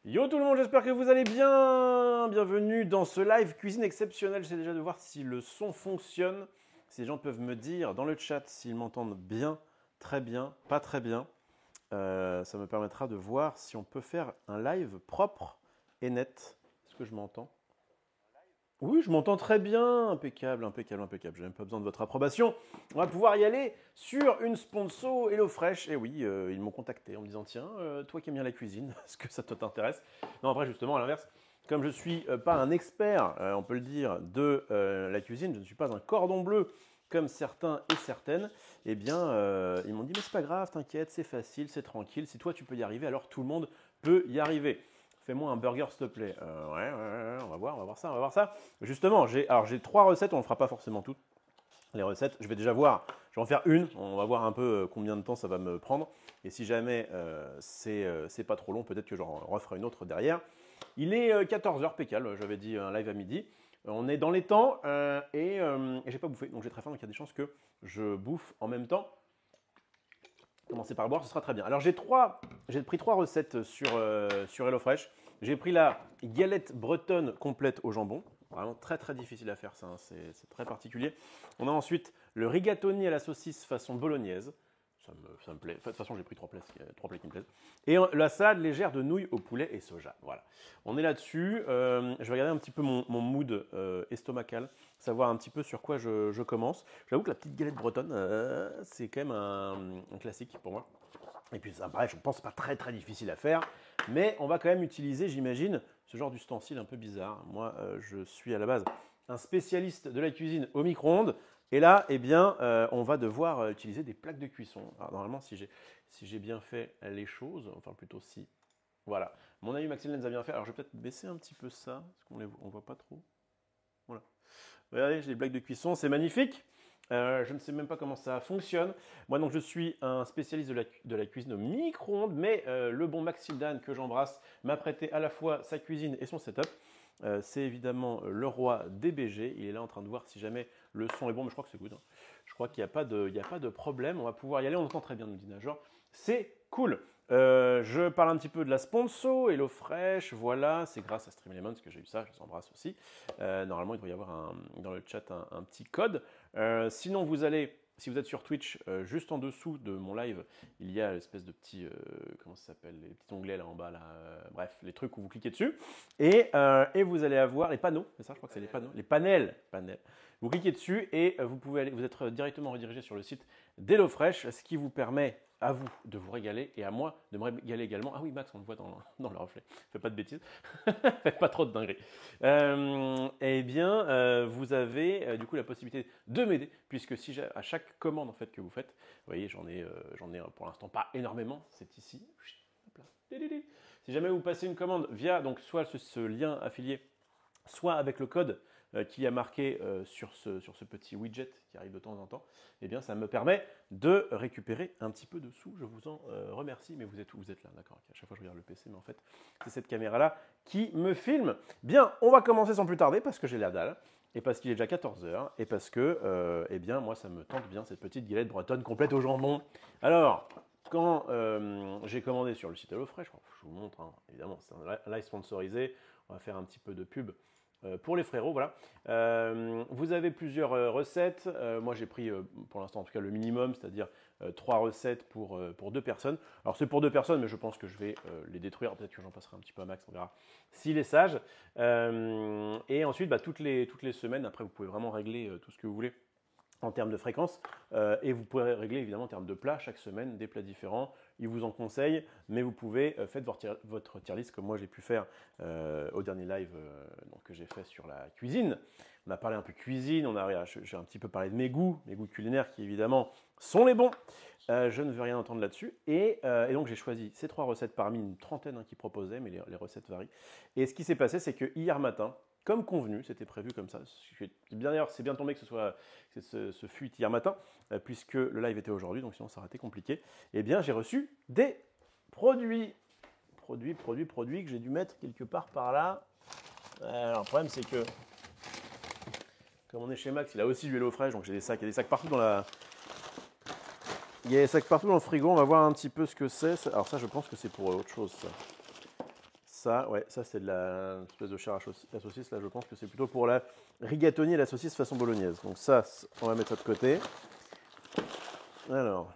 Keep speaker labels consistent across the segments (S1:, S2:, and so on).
S1: Yo tout le monde, j'espère que vous allez bien. Bienvenue dans ce live cuisine exceptionnel. J'essaie déjà de voir si le son fonctionne. Si les gens peuvent me dire dans le chat s'ils m'entendent bien, très bien, pas très bien. Ça me permettra de voir si on peut faire un live propre et net. Est-ce que je m'entends? Oui, je m'entends très bien. Impeccable, impeccable, impeccable. Je n'ai même pas besoin de votre approbation. On va pouvoir y aller sur une sponsor HelloFresh. Et oui, ils m'ont contacté en me disant tiens, toi qui aimes bien la cuisine, est-ce que ça t'intéresse? Non, après, justement, à l'inverse, comme je ne suis pas un expert, on peut le dire, de la cuisine, je ne suis pas un cordon bleu comme certains et certaines, eh bien, ils m'ont dit mais c'est pas grave, t'inquiète, c'est facile, c'est tranquille. Si toi tu peux y arriver, alors tout le monde peut y arriver. Fais-moi un burger, s'il te plaît. Ouais, on va voir ça, on va voir ça. Justement, j'ai 3 recettes, on ne fera pas forcément toutes. Les recettes, je vais déjà voir, je vais en faire une, on va voir un peu combien de temps ça va me prendre. Et si jamais c'est pas trop long, peut-être que j'en referai une autre derrière. Il est 14h, pécal, j'avais dit un live à midi. On est dans les temps et j'ai pas bouffé, donc j'ai très faim, donc il y a des chances que je bouffe en même temps. Commencer par le boire, ce sera très bien. Alors j'ai pris 3 recettes sur HelloFresh. J'ai pris la galette bretonne complète au jambon. Vraiment très très difficile à faire ça, hein. C'est très particulier. On a ensuite le rigatoni à la saucisse façon bolognaise. Ça me plaît. De toute façon, j'ai pris 3 plats qui me plaisent. Et la salade légère de nouilles au poulet et soja. Voilà. On est là-dessus. Je vais regarder un petit peu mon mood estomacal, savoir un petit peu sur quoi je commence. J'avoue que la petite galette bretonne, c'est quand même un classique pour moi. Et puis ça, pareil, je pense pas très très difficile à faire. Mais on va quand même utiliser, j'imagine, ce genre d'ustensile un peu bizarre. Moi, je suis à la base un spécialiste de la cuisine au micro-ondes. Et là, eh bien, on va devoir utiliser des plaques de cuisson. Alors, normalement, si j'ai bien fait les choses, enfin plutôt si. Voilà. Mon ami Maxime les a bien fait. Alors, je vais peut-être baisser un petit peu ça, parce qu'on ne voit pas trop. Voilà. Regardez, j'ai des plaques de cuisson, c'est magnifique. Je ne sais même pas comment ça fonctionne. Moi, donc, je suis un spécialiste de la cuisine au micro-ondes, mais le bon Maxime Dan, que j'embrasse, m'a prêté à la fois sa cuisine et son setup. C'est évidemment le roi des BG. Il est là en train de voir si jamais le son est bon, mais je crois que c'est good, hein. Je crois qu'il n'y a pas de problème. On va pouvoir y aller. On entend très bien, nous dit Najor. C'est cool. Je parle un petit peu de la sponsor, HelloFresh, voilà, c'est grâce à Streamlemon que j'ai eu ça, je les embrasse aussi. Normalement, il doit y avoir dans le chat un petit code. Sinon, si vous êtes sur Twitch, juste en dessous de mon live, il y a l'espèce de petit, comment ça s'appelle, les petits onglets là en bas, là, bref, les trucs où vous cliquez dessus. Et vous allez avoir les panneaux, c'est ça, je crois que c'est les panneaux, les panels. Vous cliquez dessus et vous êtes directement redirigé sur le site d'HelloFresh, ce qui vous permet à vous de vous régaler et à moi de me régaler également. Ah oui, Max, on le voit dans le reflet. Fais pas de bêtises. Fais pas trop de dingueries. Eh bien, vous avez du coup la possibilité de m'aider, puisque si à chaque commande en fait que vous faites, vous voyez, j'en ai pour l'instant pas énormément, c'est ici. Hop là. Si jamais vous passez une commande via donc soit ce lien affilié, soit avec le code qui a marqué sur ce petit widget qui arrive de temps en temps, eh bien ça me permet de récupérer un petit peu de sous. Je vous en remercie, mais vous êtes là, d'accord. À chaque fois je regarde le PC, mais en fait c'est cette caméra-là qui me filme. Bien, on va commencer sans plus tarder parce que j'ai la dalle, et parce qu'il est déjà 14h, et parce que, eh bien moi ça me tente bien cette petite galette bretonne complète au jambon. Alors, quand j'ai commandé sur le site HelloFresh, je vous montre, hein, évidemment, c'est un live sponsorisé, on va faire un petit peu de pub pour les frérots, voilà. Vous avez plusieurs recettes. Moi, j'ai pris, pour l'instant, en tout cas, le minimum, c'est-à-dire 3 recettes pour 2 personnes. Alors, c'est pour 2 personnes, mais je pense que je vais les détruire. Peut-être que j'en passerai un petit peu à Max, on verra s'il est sage. Et ensuite, toutes les semaines, après, vous pouvez vraiment régler tout ce que vous voulez en termes de fréquence, et vous pourrez régler évidemment en termes de plats chaque semaine, des plats différents. Ils vous en conseillent, mais vous pouvez faire votre tier list comme moi j'ai pu faire au dernier live que j'ai fait sur la cuisine. On a parlé un peu cuisine, j'ai un petit peu parlé de mes goûts culinaires qui évidemment sont les bons. Je ne veux rien entendre là-dessus. Et donc j'ai choisi ces 3 recettes parmi une trentaine qui proposaient, mais les recettes varient. Et ce qui s'est passé, c'est que hier matin, comme convenu, c'était prévu comme ça. D'ailleurs, c'est bien tombé que ce fût hier matin, puisque le live était aujourd'hui, donc sinon ça aurait été compliqué. Eh bien, j'ai reçu des produits que j'ai dû mettre quelque part par là. Alors, le problème, c'est que, comme on est chez Max, il a aussi du HelloFresh, donc j'ai des sacs. Il y a des sacs partout Il y a des sacs partout dans le frigo. On va voir un petit peu ce que c'est. Alors ça, je pense que c'est pour autre chose, ça. ça, ouais, ça c'est de la espèce de chair à saucisse. Là, je pense que c'est plutôt pour la rigatoni et la saucisse façon bolognaise. Donc ça, on va mettre ça de côté. Alors,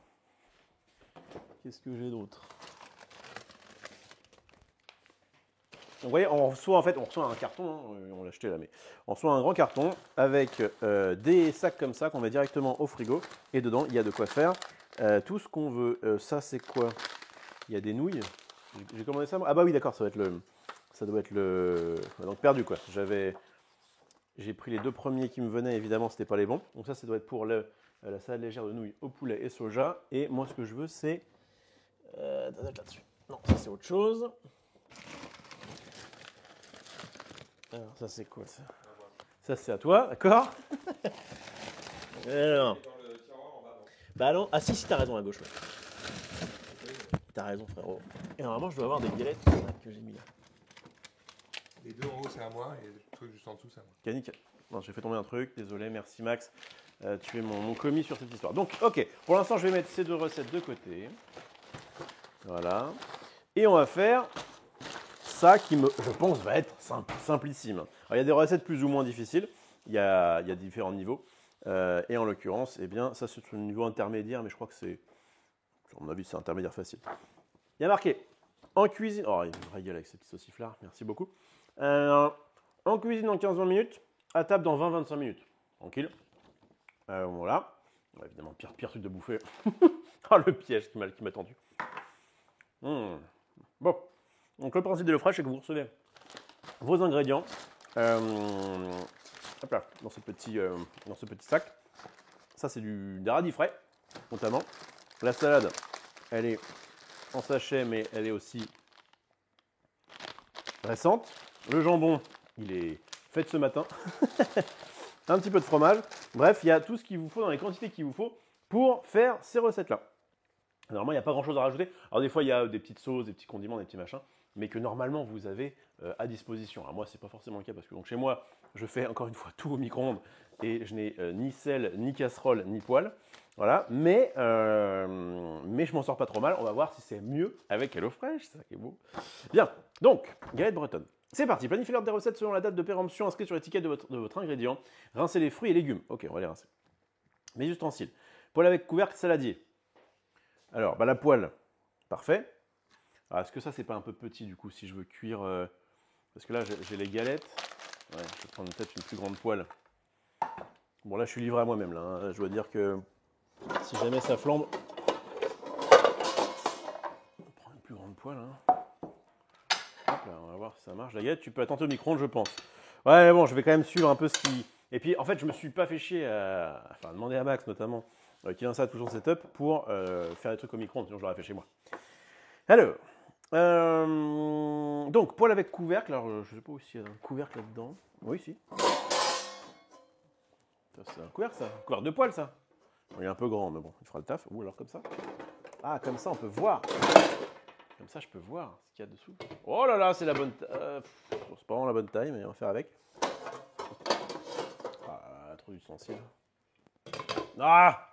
S1: qu'est-ce que j'ai d'autre? Vous voyez, on reçoit un carton, hein, on l'a acheté là, mais on reçoit un grand carton avec des sacs comme ça qu'on met directement au frigo. Et dedans, il y a de quoi faire tout ce qu'on veut. Ça, c'est quoi? Il y a des nouilles. J'ai commandé ça. Ah bah oui, d'accord, ça doit être le. Donc perdu quoi. J'ai pris les deux premiers qui me venaient, évidemment, c'était pas les bons. Donc ça doit être pour la salade légère de nouilles au poulet et soja. Et moi, ce que je veux, c'est là-dessus. Non, ça c'est autre chose. Alors, ça c'est quoi ça? Ça c'est à toi, d'accord? Alors. Bah non, ah si, t'as raison à gauche. Ouais. T'as raison, frérot. Et normalement, je dois avoir des galettes que j'ai mis là.
S2: Les deux en haut, c'est à moi, et le truc juste en dessous, c'est à moi.
S1: Nickel. Non, j'ai fait tomber un truc, désolé, merci Max. Tu es mon commis sur cette histoire. Donc, ok, pour l'instant, je vais mettre ces deux recettes de côté. Voilà. Et on va faire ça qui, je pense, va être simplissime. Alors, il y a des recettes plus ou moins difficiles. Il y a différents niveaux. Et en l'occurrence, eh bien, ça, c'est un niveau intermédiaire, mais je crois que c'est, à mon avis, c'est intermédiaire facile. Il y a marqué en cuisine. Oh, il me régale avec ces petits sauciflards. Merci beaucoup. En cuisine en 15-20 minutes, à table dans 20-25 minutes. Tranquille. Voilà. Ouais, évidemment, pire truc de bouffer. Oh, le piège qui m'a tendu. Bon. Donc, le principe de l'eau fraîche, c'est que vous recevez vos ingrédients hop là, dans ce petit sac. Ça, c'est des radis frais, notamment. La salade, elle est en sachet, mais elle est aussi récente. Le jambon, il est fait ce matin. Un petit peu de fromage. Bref, il y a tout ce qu'il vous faut dans les quantités qu'il vous faut pour faire ces recettes-là. Normalement, il n'y a pas grand-chose à rajouter. Alors des fois, il y a des petites sauces, des petits condiments, des petits machins, mais que normalement, vous avez à disposition. Alors moi, ce n'est pas forcément le cas parce que donc, chez moi, je fais encore une fois tout au micro-ondes et je n'ai ni sel, ni casserole, ni poêle. Voilà, mais je m'en sors pas trop mal. On va voir si c'est mieux avec HelloFresh, c'est ça qui est beau. Bien, donc, galette bretonne. C'est parti, planifiez l'ordre des recettes selon la date de péremption inscrite sur l'étiquette de votre ingrédient. Rincez les fruits et légumes. Ok, on va les rincer. Mes ustensiles. Poêle avec couvercle saladier. Alors, bah, la poêle, parfait. Alors, est-ce que ça, c'est pas un peu petit du coup si je veux cuire parce que là, j'ai les galettes. Ouais, je vais prendre peut-être une plus grande poêle. Bon, là, je suis livré à moi-même. Là, hein. Je dois dire que si jamais ça flambe, on prend une plus grande poêle. Hein. Hop là, on va voir si ça marche. La galette, tu peux attendre au micro-ondes, je pense. Ouais, mais bon, je vais quand même suivre un peu ce qui. Et puis, en fait, je me suis pas fait chier à demander à Max notamment, qui installe toujours setup pour faire des trucs au micro-ondes, sinon je l'aurais fait chez moi. Alors, donc, poêle avec couvercle. Alors, je sais pas s'il y a un couvercle là-dedans. Oui, si. Ça, c'est un couvercle, ça. Un couvercle de poêle, ça. Il est un peu grand, mais bon, il fera le taf. Ou alors comme ça. Ah, comme ça, on peut voir. Comme ça, je peux voir ce qu'il y a dessous. Oh là là, c'est la bonne taille. C'est pas vraiment la bonne taille, mais on va faire avec. Ah, trop d'ustensiles. Ah!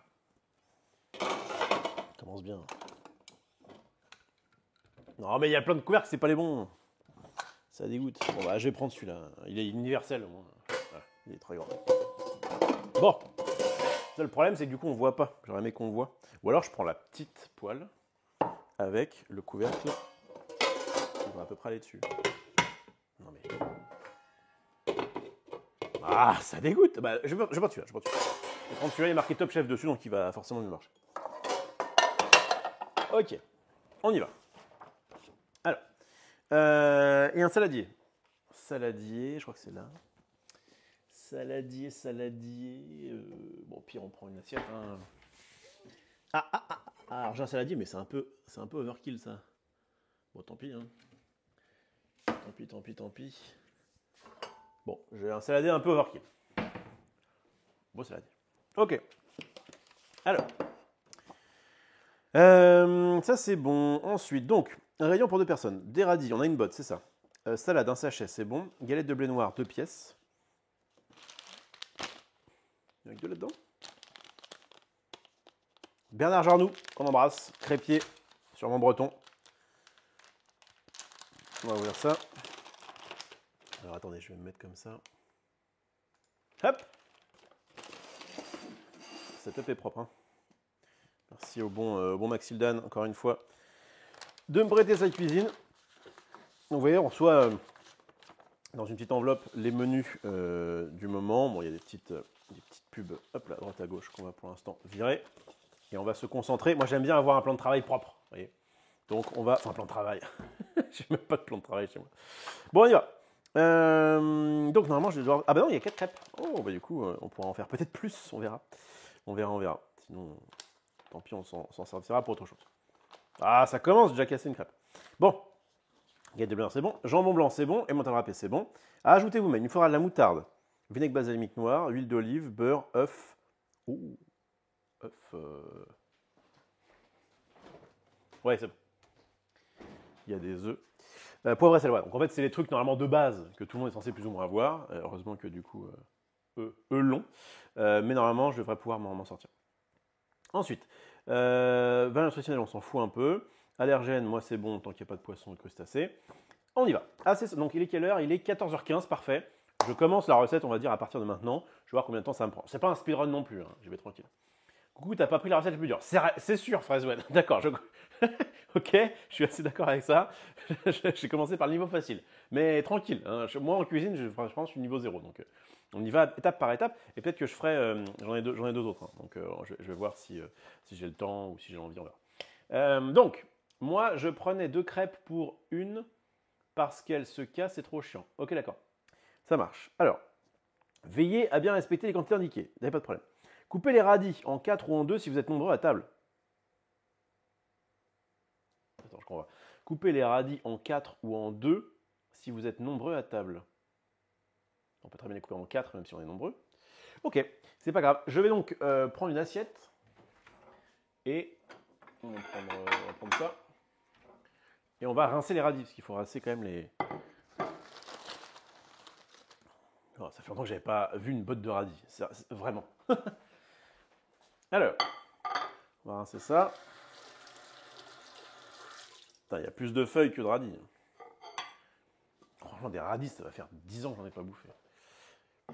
S1: Ça commence bien. Non, mais il y a plein de couvercles, c'est pas les bons. Ça dégoûte. Bon, bah, je vais prendre celui-là. Il est universel, au moins. Voilà, il est très grand. Bon. Ça, le problème, c'est que du coup, on voit pas. J'aurais aimé qu'on voit. Ou alors, je prends la petite poêle avec le couvercle. On va à peu près aller dessus. Non, mais. Ah, ça dégoûte. Bah, je vais prendre celui-là. Je vais prendre celui-là, il est marqué Top Chef dessus, donc il va forcément mieux marcher. Ok. On y va. Alors, et un saladier. Saladier, je crois que c'est là. Saladier. Bon, pire, on prend une assiette. Hein. Alors j'ai un saladier, mais c'est un peu overkill ça. Bon, tant pis. Hein. Tant pis. Bon, j'ai un saladier un peu overkill. Bon saladier. Ok. Alors. Ça c'est bon. Ensuite, donc, un rayon pour 2 personnes. Des radis, on a une botte, c'est ça. Salade, un sachet, c'est bon. Galette de blé noir, 2 pièces. Il y en a que 2 là-dedans. Bernard Jarnoux, qu'on embrasse. Crépier, sûrement breton. On va ouvrir ça. Alors attendez, je vais me mettre comme ça. Hop. Setup est propre. Hein. Merci au bon Maxildan, encore une fois, de me prêter sa cuisine. Donc, vous voyez, on reçoit dans une petite enveloppe les menus du moment. Bon, il y a des petites pubs, hop là, à droite à gauche, qu'on va pour l'instant virer. Et on va se concentrer. Moi, j'aime bien avoir un plan de travail propre. Vous voyez. Donc, on va... Enfin, plan de travail. J'ai même pas de plan de travail chez moi. Bon, on y va. Donc, normalement, je vais devoir... Ah bah non, il y a 4 crêpes. Oh, bah du coup, on pourra en faire peut-être plus. On verra. On verra. Sinon, tant pis, on s'en servira pour autre chose. Ah, ça commence déjà à casser une crêpe. Bon. Galette de blé, c'est bon. Jambon blanc, c'est bon. Emmental râpé, c'est bon. Ajoutez vous-même. Il faudra de la moutarde, vinaigre balsamique noir, huile d'olive, beurre, œuf. Ouh. œuf. Ouais, c'est bon. Il y a des œufs. Poivre et sel, ouais. Donc en fait, c'est les trucs normalement de base que tout le monde est censé plus ou moins avoir. Heureusement que du coup, eux l'ont. Mais normalement, je devrais pouvoir m'en sortir. Ensuite, valeur nutritionnelle, on s'en fout un peu. Allergène, moi c'est bon tant qu'il n'y a pas de poisson et de crustacés. On y va. Donc il est quelle heure? Il est 14h15, parfait. Je commence la recette, on va dire, à partir de maintenant. Je vais voir combien de temps ça me prend. C'est pas un speedrun non plus, hein. J'y vais tranquille. Coucou, t'as pas pris la recette la plus dure. C'est sûr, Fraisewell. D'accord, ok, je suis assez d'accord avec ça. J'ai commencé par le niveau facile. Mais tranquille, hein. Moi en cuisine, je pense que je suis niveau 0. Donc on y va étape par étape. Et peut-être que je ferai. J'en ai deux autres. Hein. Donc je vais voir si j'ai le temps ou si j'ai envie, on verra. Donc, moi, je prenais 2 crêpes pour une parce qu'elles se cassent, c'est trop chiant. Ok, d'accord. Ça marche. Alors, veillez à bien respecter les quantités indiquées. Vous n'avez pas de problème. Coupez les radis en 4 ou en 2 si vous êtes nombreux à table. Attends, je comprends pas. Coupez les radis en 4 ou en 2 si vous êtes nombreux à table. On peut très bien les couper en 4 même si on est nombreux. Ok, c'est pas grave. Je vais donc prendre une assiette et on va prendre ça. Et on va rincer les radis parce qu'il faut rincer quand même les... Oh, ça fait longtemps que j'avais pas vu une botte de radis. Vraiment. Alors, on va rincer ça. Il y a plus de feuilles que de radis. Franchement, des radis, ça va faire 10 ans que j'en ai pas bouffé.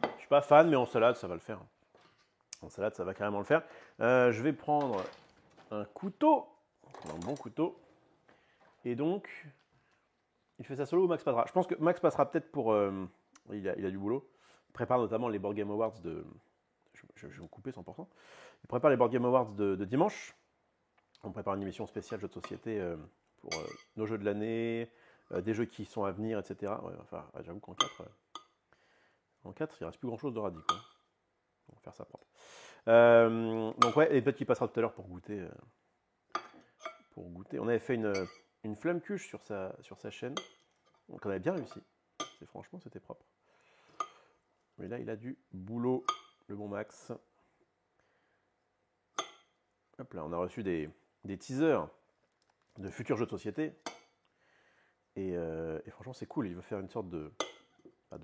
S1: Je suis pas fan, mais en salade, ça va le faire. En salade, ça va carrément le faire. Je vais prendre un couteau, un bon couteau. Et donc, il fait ça solo ou Max passera? Je pense que Max passera peut-être pour... il a du boulot. Il prépare notamment les Board Game Awards de... Je vais me couper 100%. Il prépare les Board Game Awards de dimanche. On prépare une émission spéciale jeux de société pour nos jeux de l'année, des jeux qui sont à venir, etc. Ouais, enfin, j'avoue qu'en 4, il ne reste plus grand-chose de radis. Quoi. On va faire ça propre. Donc ouais, et peut-être qu'il passera tout à l'heure pour goûter. On avait fait une flamme cuche sur sa chaîne. Donc on avait bien réussi. Franchement, c'était propre. Mais là, il a du boulot, le bon Max. Hop là, on a reçu des teasers de futurs jeux de société. Et franchement, c'est cool. Il veut faire une sorte de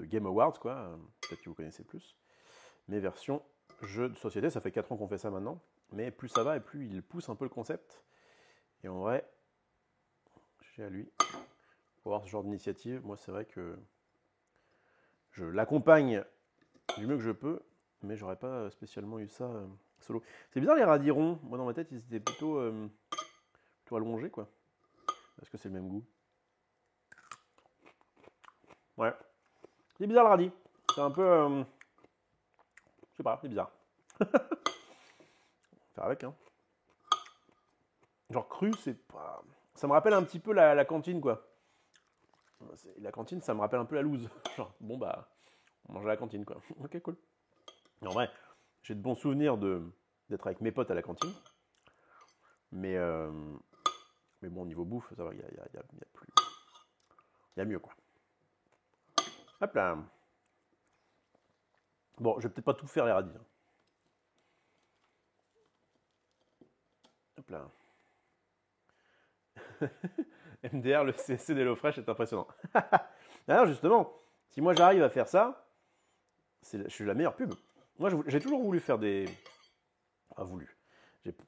S1: Game Awards, quoi. Peut-être que vous connaissez plus. Mais version jeux de société. Ça fait 4 ans qu'on fait ça maintenant. Mais plus ça va et plus il pousse un peu le concept. Et en vrai, j'ai à lui. Pour avoir ce genre d'initiative, moi, c'est vrai que je l'accompagne du mieux que je peux. Mais j'aurais pas spécialement eu ça solo. C'est bizarre les radis ronds. Moi, dans ma tête, ils étaient plutôt allongés, quoi. Est-ce que c'est le même goût? Ouais. C'est bizarre le radis. C'est un peu... je sais pas, c'est bizarre. Faire avec, hein. Genre cru, c'est pas... Ça me rappelle un petit peu la cantine, quoi. La cantine, ça me rappelle un peu la loose. Genre, bon, bah, on mange à la cantine, quoi. Ok, cool. En vrai, j'ai de bons souvenirs d'être avec mes potes à la cantine. Mais bon, au niveau bouffe, ça va, il y a mieux, quoi. Hop là. Bon, je vais peut-être pas tout faire les radis. Hop là. MDR, le CC d'HelloFresh est impressionnant. Alors justement, si moi j'arrive à faire ça, je suis la meilleure pub. Moi, j'ai toujours voulu faire des... Enfin, voulu.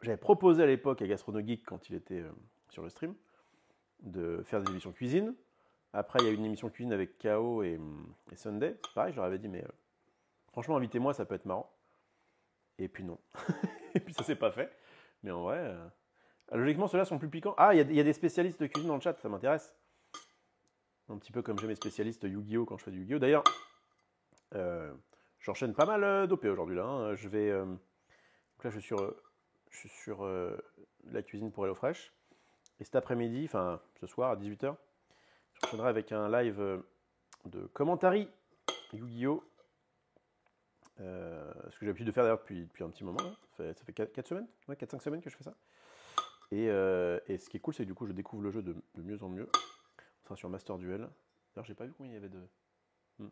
S1: J'avais proposé à l'époque à GastronoGeek, quand il était sur le stream, de faire des émissions cuisine. Après, il y a une émission cuisine avec KO et Sunday. C'est pareil, je leur avais dit, mais franchement, invitez-moi, ça peut être marrant. Et puis non. Et puis ça s'est pas fait. Mais en vrai, logiquement, ceux-là sont plus piquants. Ah, il y a des spécialistes de cuisine dans le chat, ça m'intéresse. Un petit peu comme j'ai mes spécialistes Yu-Gi-Oh! Quand je fais du Yu-Gi-Oh! D'ailleurs, j'enchaîne pas mal d'OP aujourd'hui là. Hein. Je vais. Donc là, je suis sur la cuisine pour HelloFresh. Et cet après-midi, enfin ce soir à 18h, j'enchaînerai avec un live de commentary Yu-Gi-Oh! Ce que j'ai l'habitude de faire d'ailleurs depuis un petit moment. Là. Ça fait 4 semaines, ouais, 4-5 semaines que je fais ça. Et ce qui est cool, c'est que du coup, je découvre le jeu de mieux en mieux. On sera sur Master Duel. D'ailleurs, j'ai pas vu combien il y avait de. Je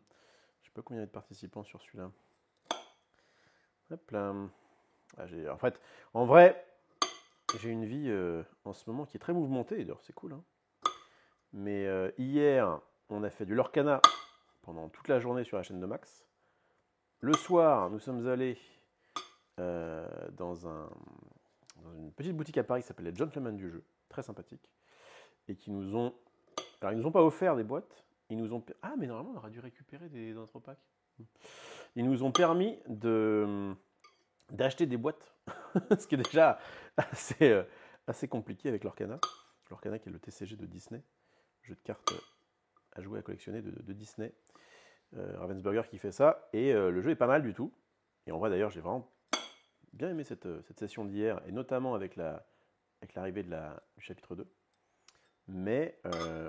S1: sais pas combien il y avait de participants sur celui-là. Hop là. En vrai, j'ai une vie en ce moment qui est très mouvementée. D'ailleurs, c'est cool. Hein. Mais hier, on a fait du Lorcana pendant toute la journée sur la chaîne de Max. Le soir, nous sommes allés dans une petite boutique à Paris qui s'appelle les Gentlemen du jeu, très sympathique, et qui nous ont... Alors, ils nous ont pas offert des boîtes, ils nous ont... Ah, mais normalement, on aurait dû récupérer des intro-packs. Ils nous ont permis d'acheter des boîtes, ce qui est déjà assez compliqué avec l'Orcana. L'Orcana qui est le TCG de Disney, jeu de cartes à jouer, à collectionner de Disney. Ravensburger qui fait ça, et le jeu est pas mal du tout. Et en vrai d'ailleurs, j'ai vraiment bien aimé cette session d'hier, et notamment avec l'arrivée du chapitre 2. Mais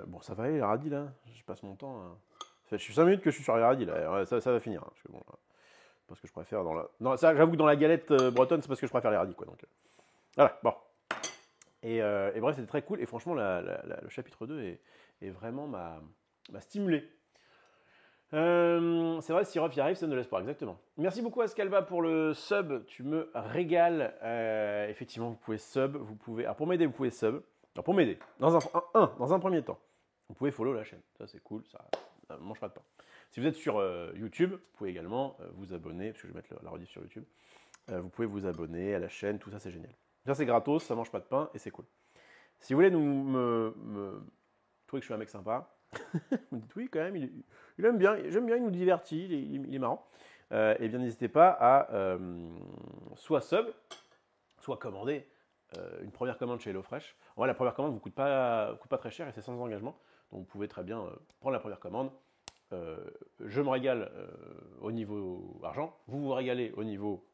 S1: bon, ça va aller, les radis là, je passe mon temps. Je suis 5 minutes que je suis sur les radis là, ça va finir. Hein, parce que bon, parce que je préfère ça, j'avoue que dans la galette bretonne, c'est parce que je préfère les radis quoi. Donc voilà, bon. Et bref, c'était très cool, et franchement, le chapitre 2 est vraiment m'a stimulé. C'est vrai, Sirop y arrive, ça ne laisse pas, exactement. Merci beaucoup Ascalba pour le sub, tu me régales. Effectivement, vous pouvez sub, vous pouvez. Alors pour m'aider, vous pouvez sub. Alors pour m'aider, dans un premier temps, vous pouvez follow la chaîne. Ça c'est cool, ça ne mange pas de pain. Si vous êtes sur YouTube, vous pouvez également vous abonner, parce que je vais mettre la rediff sur YouTube. Vous pouvez vous abonner à la chaîne, tout ça c'est génial. Ça c'est gratos, ça mange pas de pain et c'est cool. Si vous voulez me trouver que je suis un mec sympa, vous me dites oui quand même, il aime bien, j'aime bien, il nous divertit, il est marrant. Et bien n'hésitez pas à soit sub, soit commander une première commande chez HelloFresh. En vrai, la première commande ne vous coûte pas très cher et c'est sans engagement. Donc vous pouvez très bien prendre la première commande. Je me régale au niveau argent, vous vous régalez au niveau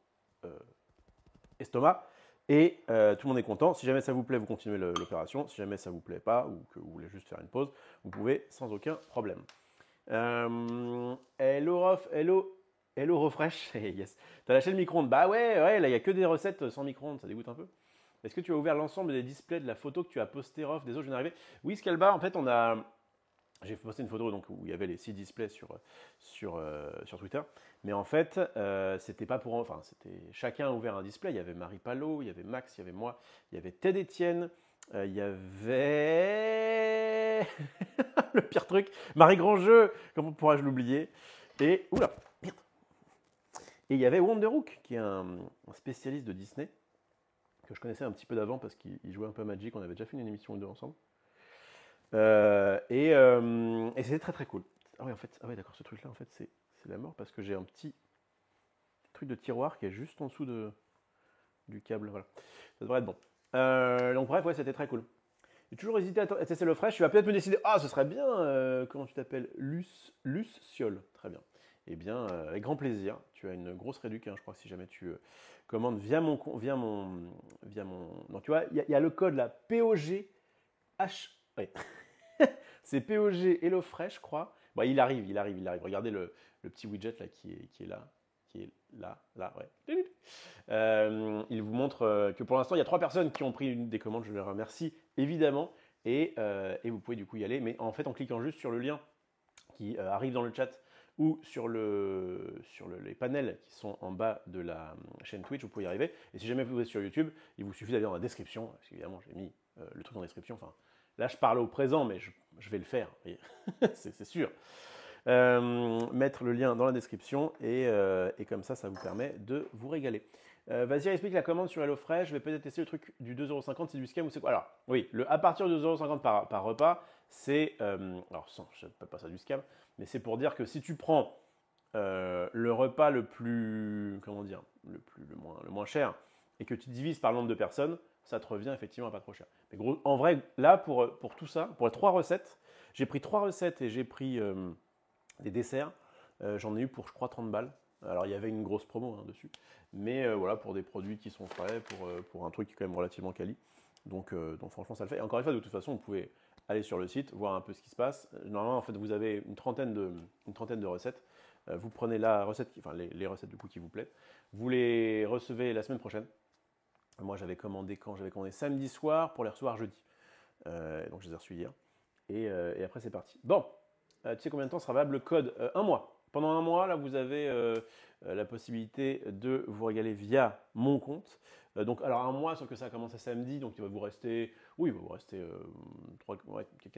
S1: estomac. Et tout le monde est content. Si jamais ça vous plaît, vous continuez l'opération. Si jamais ça ne vous plaît pas ou que vous voulez juste faire une pause, vous pouvez sans aucun problème. Hello Refresh. Yes. T'as lâché le micro-ondes. Bah ouais, là il n'y a que des recettes sans micro-ondes, ça dégoûte un peu. Est-ce que tu as ouvert l'ensemble des displays de la photo que tu as posté off des autres? Je viens d'arriver. Oui, Scalba, en fait, j'ai posté une photo donc, où il y avait les 6 displays sur Twitter. Mais en fait, c'était pas pour... Enfin, chacun a ouvert un display. Il y avait Marie Palot, il y avait Max, il y avait moi, il y avait Ted Etienne, il y avait... le pire truc, Marie Grandjeu, comment pourrais-je l'oublier? Et... Oula, merde. Et il y avait Wonderhook, qui est un spécialiste de Disney, que je connaissais un petit peu d'avant parce qu'il jouait un peu à Magic. On avait déjà fait une émission ou deux ensemble. Et c'était très très cool. Ah ouais, en fait, d'accord, ce truc-là, en fait, c'est la mort parce que j'ai un petit truc de tiroir qui est juste en dessous du câble. Voilà, ça devrait être bon. Donc bref, ouais, c'était très cool. J'ai toujours hésité à tester le fresh. Tu vas peut-être me décider. Ah, ce serait bien. Comment tu t'appelles? Luciole. Très bien. Eh bien, avec grand plaisir. Tu as une grosse réduc, hein, je crois, si jamais tu commandes via mon. Donc tu vois, il y a le code là, POGH. Ouais. C'est POG HelloFresh, je crois. Bon, il arrive. Regardez le petit widget là qui est là. Ouais. Il vous montre que pour l'instant, il y a 3 personnes qui ont pris des commandes. Je les remercie évidemment. Et vous pouvez du coup y aller. Mais en fait, en cliquant juste sur le lien qui arrive dans le chat ou sur les panels qui sont en bas de la chaîne Twitch, vous pouvez y arriver. Et si jamais vous êtes sur YouTube, il vous suffit d'aller dans la description. Parce qu'évidemment, j'ai mis le truc dans la description. Enfin, là, je parle au présent, mais je vais le faire. c'est sûr. Mettre le lien dans la description et comme ça vous permet de vous régaler. Vas-y, explique la commande sur HelloFresh. Je vais peut-être tester le truc du 2,50 €. C'est du scam ou c'est quoi? Alors, oui, à partir de 2,50 € par repas, c'est. Alors, je n'appelle pas ça du scam, mais c'est pour dire que si tu prends le repas le plus. Comment dire? Le moins cher et que tu divises par le nombre de personnes, ça te revient effectivement pas trop cher. Mais gros, en vrai, là, pour tout ça, pour les 3 recettes, j'ai pris 3 recettes et j'ai pris des desserts. J'en ai eu pour, je crois, 30 balles. Alors, il y avait une grosse promo dessus. Mais voilà, pour des produits qui sont frais, pour un truc qui est quand même relativement quali. Donc franchement, ça le fait. Et encore une fois, de toute façon, vous pouvez aller sur le site, voir un peu ce qui se passe. Normalement, en fait, vous avez une trentaine de recettes. Vous prenez la recette, les recettes du coup qui vous plaisent. Vous les recevez la semaine prochaine. Moi, j'avais commandé quand? J'avais commandé samedi soir pour les recevoir jeudi. Donc, je les ai reçus hier. Et après, c'est parti. Bon, tu sais combien de temps sera valable le code? Un mois. Pendant un mois, là, vous avez la possibilité de vous régaler via mon compte. Donc, alors un mois, sauf que ça a commencé samedi, donc il va vous rester, 4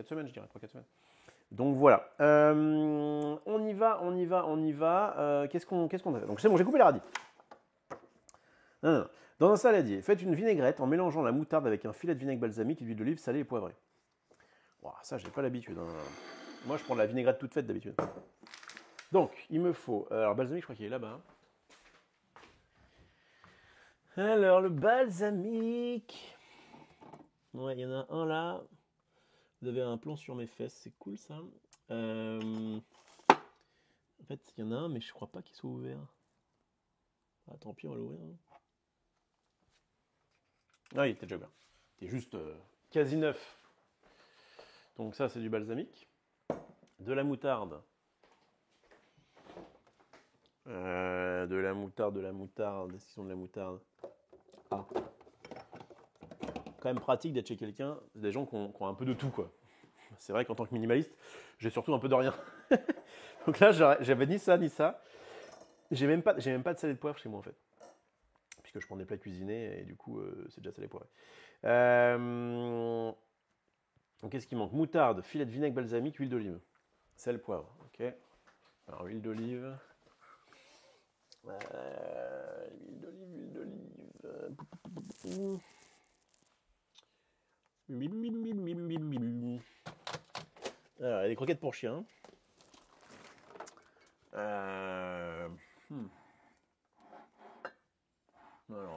S1: semaines, je dirais, 3-4 semaines. Donc voilà, on y va. Qu'est-ce qu'on a fait? Donc c'est bon, j'ai coupé les radis. Non. Dans un saladier, faites une vinaigrette en mélangeant la moutarde avec un filet de vinaigre balsamique et d'huile d'olive salée et poivrée. Wow, ça, j'ai pas l'habitude. Moi, je prends de la vinaigrette toute faite d'habitude. Donc, il me faut. Alors, balsamique, je crois qu'il est là-bas. Alors, le balsamique. Ouais, il y en a un là. Vous avez un plan sur mes fesses, c'est cool ça. En fait, il y en a un, mais je crois pas qu'il soit ouvert. Ah, tant pis, on va l'ouvrir. Ah, il était déjà ouvert. Il était juste quasi neuf. Donc, ça, c'est du balsamique. De la moutarde. De la moutarde. Est-ce qu'ils ont de la moutarde? Ah. Quand même pratique d'être chez quelqu'un, des gens qui ont un peu de tout, quoi. C'est vrai qu'en tant que minimaliste, j'ai surtout un peu de rien. Donc là, j'avais ni ça, ni ça. J'ai même pas de sel et de poivre chez moi, en fait. Puisque je prends des plats cuisinés et du coup, c'est déjà salé et poivré. Donc, qu'est-ce qui manque? Moutarde, filet de vinaigre balsamique, huile d'olive. Sel, poivre. Ok. Alors, huile d'olive. Huile d'olive. Alors, il y a des croquettes pour chien. Alors,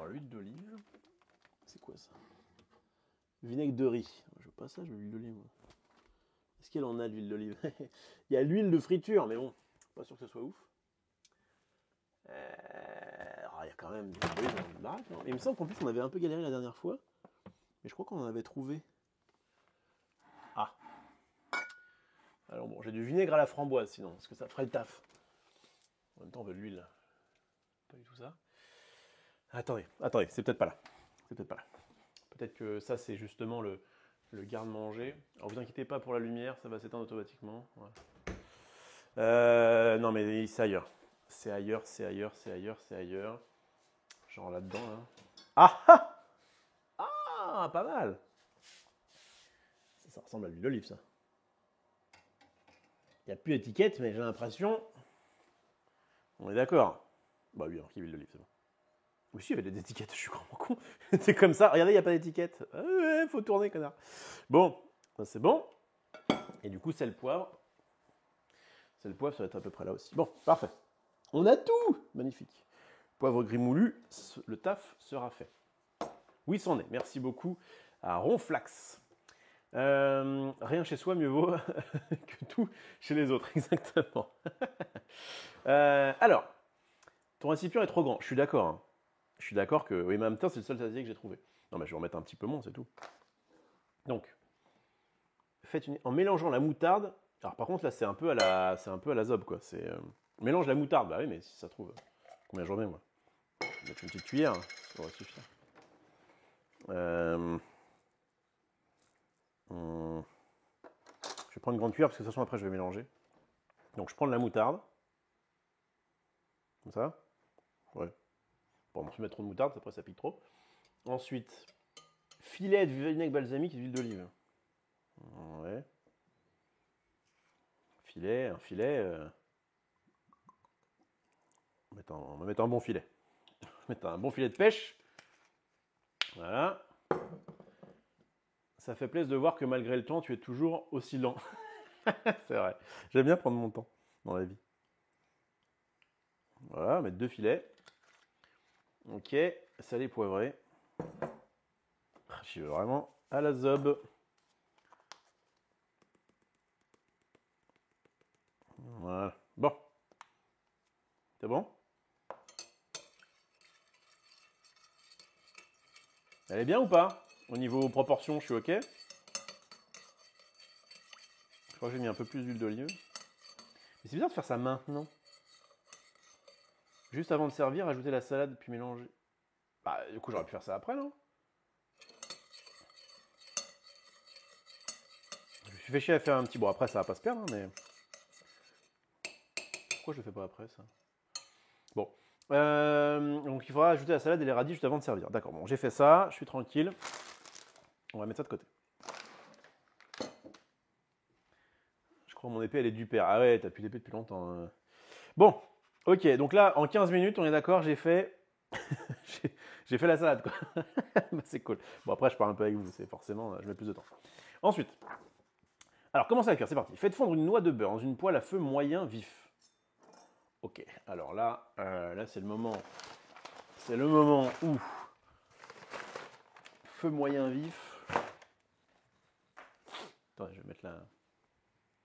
S1: l'huile d'olive. C'est quoi ça? Vinaigre de riz. Je veux pas ça, je veux l'huile d'olive. Est-ce qu'elle en a de l'huile d'olive? Il y a l'huile de friture, mais bon, pas sûr que ce soit ouf. Il y a quand même de l'huile dans une baraque. Il me semble qu'en plus, on avait un peu galéré la dernière fois. Mais je crois qu'on en avait trouvé. Ah. Alors bon, j'ai du vinaigre à la framboise sinon, parce que ça ferait le taf. En même temps, on veut de l'huile. Pas du tout ça. Attendez, c'est peut-être pas là. Peut-être que ça, c'est justement le garde-manger. Alors vous inquiétez pas pour la lumière, ça va s'éteindre automatiquement. Ouais. Non, mais c'est ailleurs. C'est ailleurs. Genre là-dedans, là. Ah, pas mal. Ça ressemble à l'huile d'olive, ça. Il n'y a plus d'étiquette, mais j'ai l'impression. On est d'accord. Bah oui, alors qu'il y a l'huile d'olive, c'est bon. Oui, si, il y avait des étiquettes, je suis vraiment con. C'est comme ça. Regardez, il n'y a pas d'étiquette. Ouais, faut tourner, connard. Bon, ça c'est bon. Et du coup, sel, poivre. Sel, poivre, ça va être à peu près là aussi. Bon, parfait. On a tout. Magnifique. Poivre gris moulu, le taf sera fait. Oui, c'en est. Merci beaucoup à Ronflax. Rien chez soi, mieux vaut que tout chez les autres, exactement. Alors, ton récipient est trop grand. Je suis d'accord. Hein. Je suis d'accord que, oui, mais en même temps, c'est le seul saladier que j'ai trouvé. Non, mais je vais en mettre un petit peu moins, c'est tout. Donc, en mélangeant la moutarde. Alors, par contre, là, c'est un peu à la zob, quoi. C'est mélange la moutarde. Bah oui, mais si ça trouve, combien j'en mets, moi? Je vais mettre une petite cuillère, hein, ça devrait suffire. Je vais prendre une grande cuillère parce que de toute façon après je vais mélanger. Donc je prends de la moutarde. Comme ça. Ouais. Bon, on va mettre trop de moutarde, après ça pique trop. Ensuite, filet de vinaigre balsamique et d'huile d'olive. Ouais. Un filet. On va mettre un bon filet. mettre un bon filet de pêche. Voilà. Ça fait plaisir de voir que malgré le temps, tu es toujours aussi lent. C'est vrai. J'aime bien prendre mon temps dans la vie. Voilà, mettre 2 filets. Ok, salé poivré. Je suis vraiment à la zob. Voilà. Bon. C'est bon? Elle est bien ou pas? Au niveau proportion, je suis ok. Je crois que j'ai mis un peu plus d'huile d'olive. Mais c'est bizarre de faire ça maintenant. Juste avant de servir, ajouter la salade puis mélanger. Bah, du coup, j'aurais pu faire ça après, non? Je me suis fait chier à faire un petit... Bon, après, ça va pas se perdre, hein, mais... Pourquoi je le fais pas après, ça? Bon. Donc, il faudra ajouter la salade et les radis juste avant de servir. D'accord, bon, j'ai fait ça, je suis tranquille. On va mettre ça de côté. Je crois que mon épée, elle est du père. Ah ouais, t'as plus d'épée depuis longtemps. Hein. Bon, ok, donc là, en 15 minutes, on est d'accord, j'ai fait... j'ai fait la salade, quoi. Bah, c'est cool. Bon, après, je parle un peu avec vous, c'est forcément, je mets plus de temps. Ensuite, alors, commencez à cuire, c'est parti. Faites fondre une noix de beurre dans une poêle à feu moyen vif. Ok, alors là, là c'est le moment. C'est le moment où feu moyen vif. Attendez, je vais mettre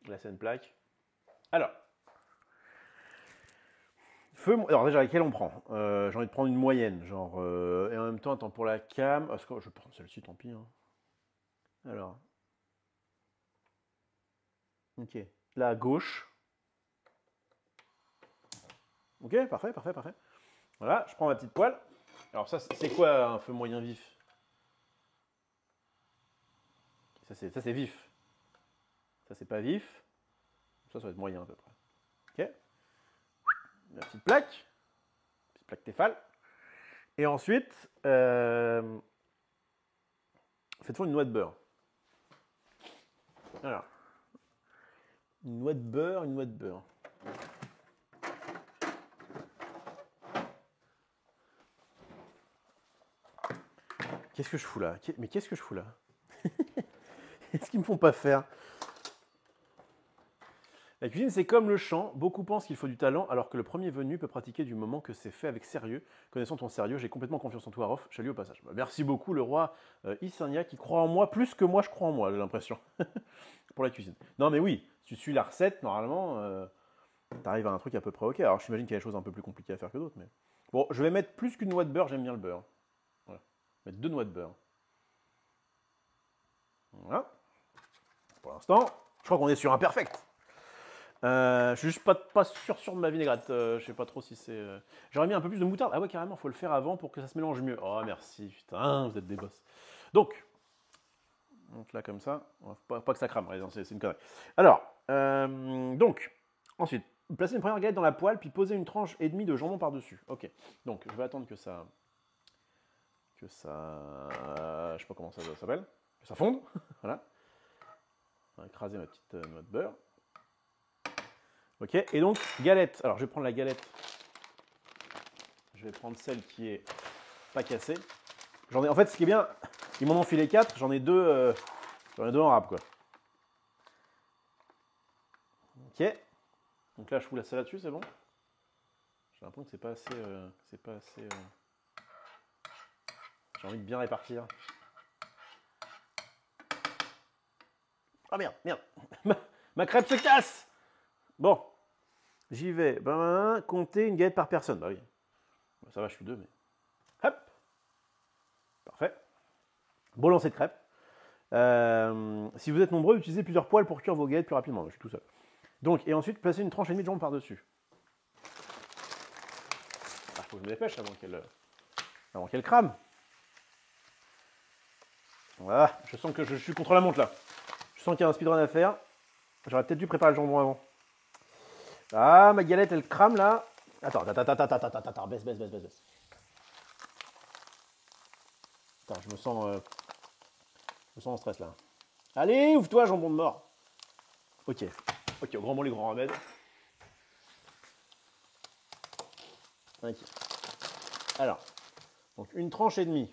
S1: la scène plaque. Alors, alors déjà, laquelle on prend? J'ai envie de prendre une moyenne, genre, et en même temps, attends, pour la cam, je vais prendre celle-ci, tant pis. Hein. Alors, ok, là à gauche. Ok, parfait, parfait, parfait. Voilà, je prends ma petite poêle. Alors ça, c'est quoi un feu moyen vif? Ça c'est vif. Ça c'est pas vif. Ça va être moyen à peu près. Ok. La petite plaque Tefal. Et ensuite, faites-vous une noix de beurre. Alors, une noix de beurre, une noix de beurre. Qu'est-ce que je fous là? Mais qu'est-ce que je fous là? Qu'est-ce qu'ils me font pas faire? La cuisine, c'est comme le chant. Beaucoup pensent qu'il faut du talent, alors que le premier venu peut pratiquer du moment que c'est fait avec sérieux. Connaissant ton sérieux, j'ai complètement confiance en toi, Arof. Chalut au passage. Bah, merci beaucoup, le roi Issania, qui croit en moi plus que moi, je crois en moi, j'ai l'impression. Pour la cuisine. Non, mais oui, si tu suis la recette, normalement, t'arrives à un truc à peu près ok. Alors, j'imagine qu'il y a des choses un peu plus compliquées à faire que d'autres, mais... Bon, je vais mettre plus qu'une noix de beurre, j'aime bien le beurre. Voilà. Mettre 2 noix de beurre. Voilà. Pour l'instant, je crois qu'on est sur un perfect. Je suis juste pas sûr de ma vinaigrette. Je sais pas trop si c'est. J'aurais mis un peu plus de moutarde. Ah ouais, carrément, faut le faire avant pour que ça se mélange mieux. Oh merci, putain, vous êtes des boss. Donc là comme ça, pas que ça crame, c'est une connerie. Alors, donc, ensuite, placez une première galette dans la poêle, puis posez une tranche et demie de jambon par-dessus. Ok, donc je vais attendre que ça, je sais pas comment ça s'appelle, que ça fonde. Voilà. On va écraser ma petite noix de beurre. Ok, et donc, galette. Alors, je vais prendre la galette. Je vais prendre celle qui est pas cassée. En fait, ce qui est bien, ils m'en ont filé 4, j'en ai 2 en rap, quoi. Ok. Donc là, je fous la salade dessus, c'est bon? J'ai l'impression que c'est pas assez... J'ai envie de bien répartir. Ah merde, merde. Ma crêpe se casse. Bon, j'y vais. Ben, compter une galette par personne. Bah oui. Ça va, je suis 2, mais... Hop. Parfait. Bon lancer de crêpes. Si vous êtes nombreux, utilisez plusieurs poêles pour cuire vos galettes plus rapidement. Je suis tout seul. Donc, et ensuite, placez une tranche et demie de jambon par-dessus. Il faut que je me dépêche avant qu'elle crame. Voilà, je sens que je suis contre la montre là. Je sens qu'il y a un speedrun à faire. J'aurais peut-être dû préparer le jambon avant. Ah, ma galette, elle crame là. Attends, baisse. Attends, je me sens en stress là. Allez, ouvre-toi, jambon de mort. Ok, au grand mot, les grands remèdes. Ok. Alors, Donc une tranche et demie.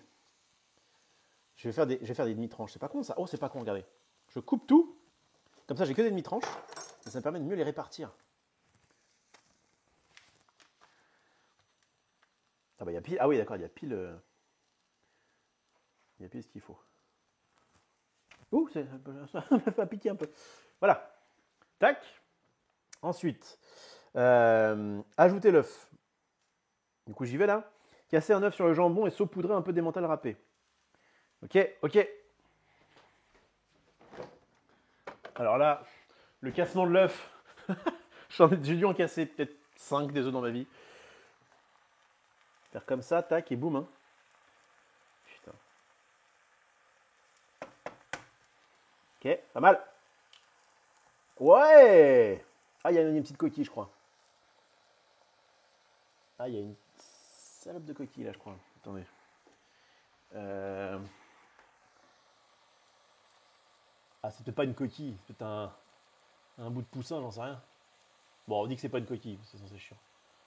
S1: Je vais faire des demi-tranches. C'est pas con ça. Oh, c'est pas con, regardez. Je coupe tout. Comme ça, j'ai que des demi-tranches. Et ça me permet de mieux les répartir. Ah bah il y a pile. Ah oui, d'accord, il y a pile. Il y a pile ce qu'il faut. Ouh, ça m'a piqué un peu. Voilà. Tac. Ensuite, ajouter l'œuf. Du coup, j'y vais là. Casser un œuf sur le jambon et saupoudrer un peu d'emmental râpé. Ok, ok. Alors là, le cassement de l'œuf, j'ai dû en casser peut-être 5 des œufs dans ma vie. Faire comme ça, tac, et boum. Hein. Putain. Ok, pas mal. Ouais. Ah, il y a une petite coquille, je crois. Ah, il y a une salope de coquille, là, je crois. Attendez. Ah, c'est peut-être pas une coquille, c'est peut-être un bout de poussin, j'en sais rien. Bon, on dit que c'est pas une coquille, c'est censé chiant.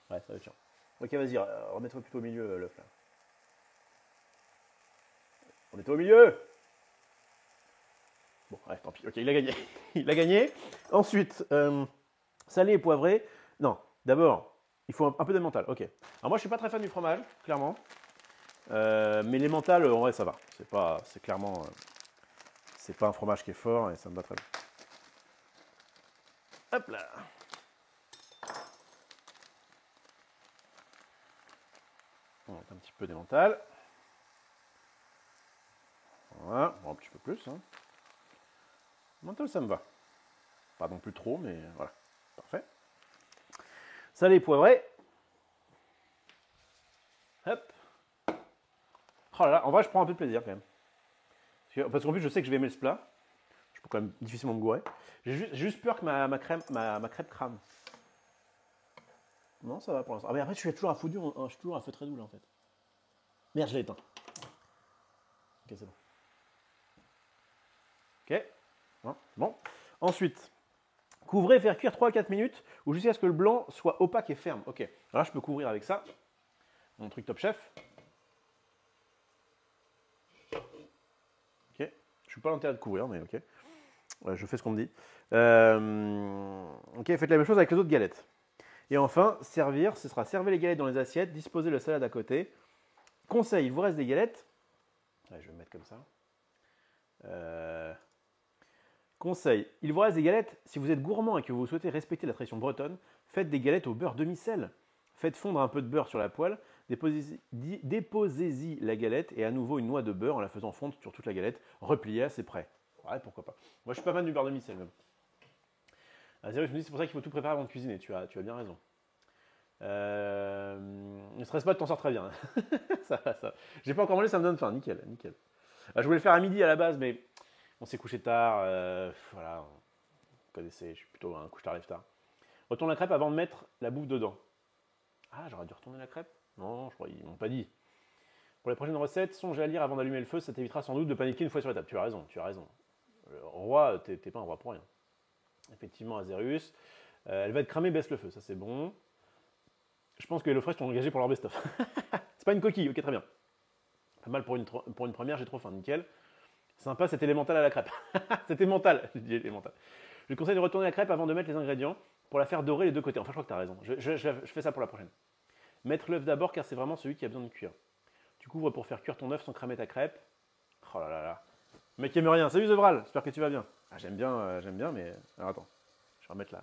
S1: Ouais, ça va être chiant. Ok, vas-y, remets-toi plutôt au milieu, l'œuf là. Remets-toi au milieu. Bon, ouais, tant pis. Ok, il a gagné. Il a gagné. Ensuite, salé et poivré. Non, d'abord, il faut un peu d'emmental. Ok. Alors moi, je suis pas très fan du fromage, clairement. Mais l'emmental, en vrai, ça va. C'est clairement, c'est pas un fromage qui est fort et ça me va très bien. Hop là. On va mettre un petit peu d'emmental. Voilà, bon, un petit peu plus. Hein. Mental, ça me va. Pas non plus trop, mais voilà. Parfait. Salé et poivré. Hop. Oh là là, en vrai, je prends un peu de plaisir quand même. Parce qu'en plus, je sais que je vais aimer ce plat. Je peux quand même difficilement me gourer. J'ai juste peur que ma crêpe crame. Non, ça va pour l'instant. Ah, mais après, je suis toujours à feu dur. Je suis toujours à feu très doux là en fait. Merde, je l'ai éteint. Ok, c'est bon. Ok. Bon. Ensuite, couvrez et faire cuire 3 à 4 minutes ou jusqu'à ce que le blanc soit opaque et ferme. Ok. Alors là, je peux couvrir avec ça. Mon truc Top Chef. Ok. Je ne suis pas l'intérêt de couvrir, mais ok. Je fais ce qu'on me dit. Ok, faites la même chose avec les autres galettes. Et enfin, servir, ce sera servir les galettes dans les assiettes, disposer le salade à côté. Conseil, il vous reste des galettes. Ouais, je vais me mettre comme ça. Conseil, il vous reste des galettes. Si vous êtes gourmand et que vous souhaitez respecter la tradition bretonne, faites des galettes au beurre demi-sel. Faites fondre un peu de beurre sur la poêle. Déposez-y la galette et à nouveau une noix de beurre en la faisant fondre sur toute la galette. Repliez, c'est prêt. Ouais, pourquoi pas. Moi, je suis pas fan du beurre demi-sel même. Ah, c'est vrai, je me dis c'est pour ça qu'il faut tout préparer avant de cuisiner. Tu as bien raison. Ne stresse pas, tu t'en sors très bien. ça. J'ai pas encore mangé, ça me donne faim. Nickel, nickel. Je voulais le faire à midi à la base, mais on s'est couché tard. Voilà, vous connaissez, je suis plutôt un couche-tard, lève-tard. Retourne la crêpe avant de mettre la bouffe dedans. Ah, j'aurais dû retourner la crêpe. Non, je crois qu'ils m'ont pas dit. Pour les prochaines recettes, songe à lire avant d'allumer le feu, ça t'évitera sans doute de paniquer une fois sur la table. Tu as raison, tu as raison. Le roi, t'es pas un roi pour rien. Effectivement, Azerius. Elle va être cramée, baisse le feu, ça c'est bon. Je pense que HelloFresh t'ont engagé pour leur best-of. C'est pas une coquille, ok, très bien. Pas mal pour une première, j'ai trop faim, nickel. Sympa, cet élémental à la crêpe. C'était mental, je dis élémental. Je conseille de retourner la crêpe avant de mettre les ingrédients pour la faire dorer les deux côtés. Enfin, je crois que tu as raison. Je fais ça pour la prochaine. Mettre l'œuf d'abord car c'est vraiment celui qui a besoin de cuire. Tu couvres pour faire cuire ton œuf sans cramer ta crêpe. Oh là là là. Le mec qui aime rien. Salut Zebral, j'espère que tu vas bien. Ah, j'aime bien, mais. Alors attends. Je vais remettre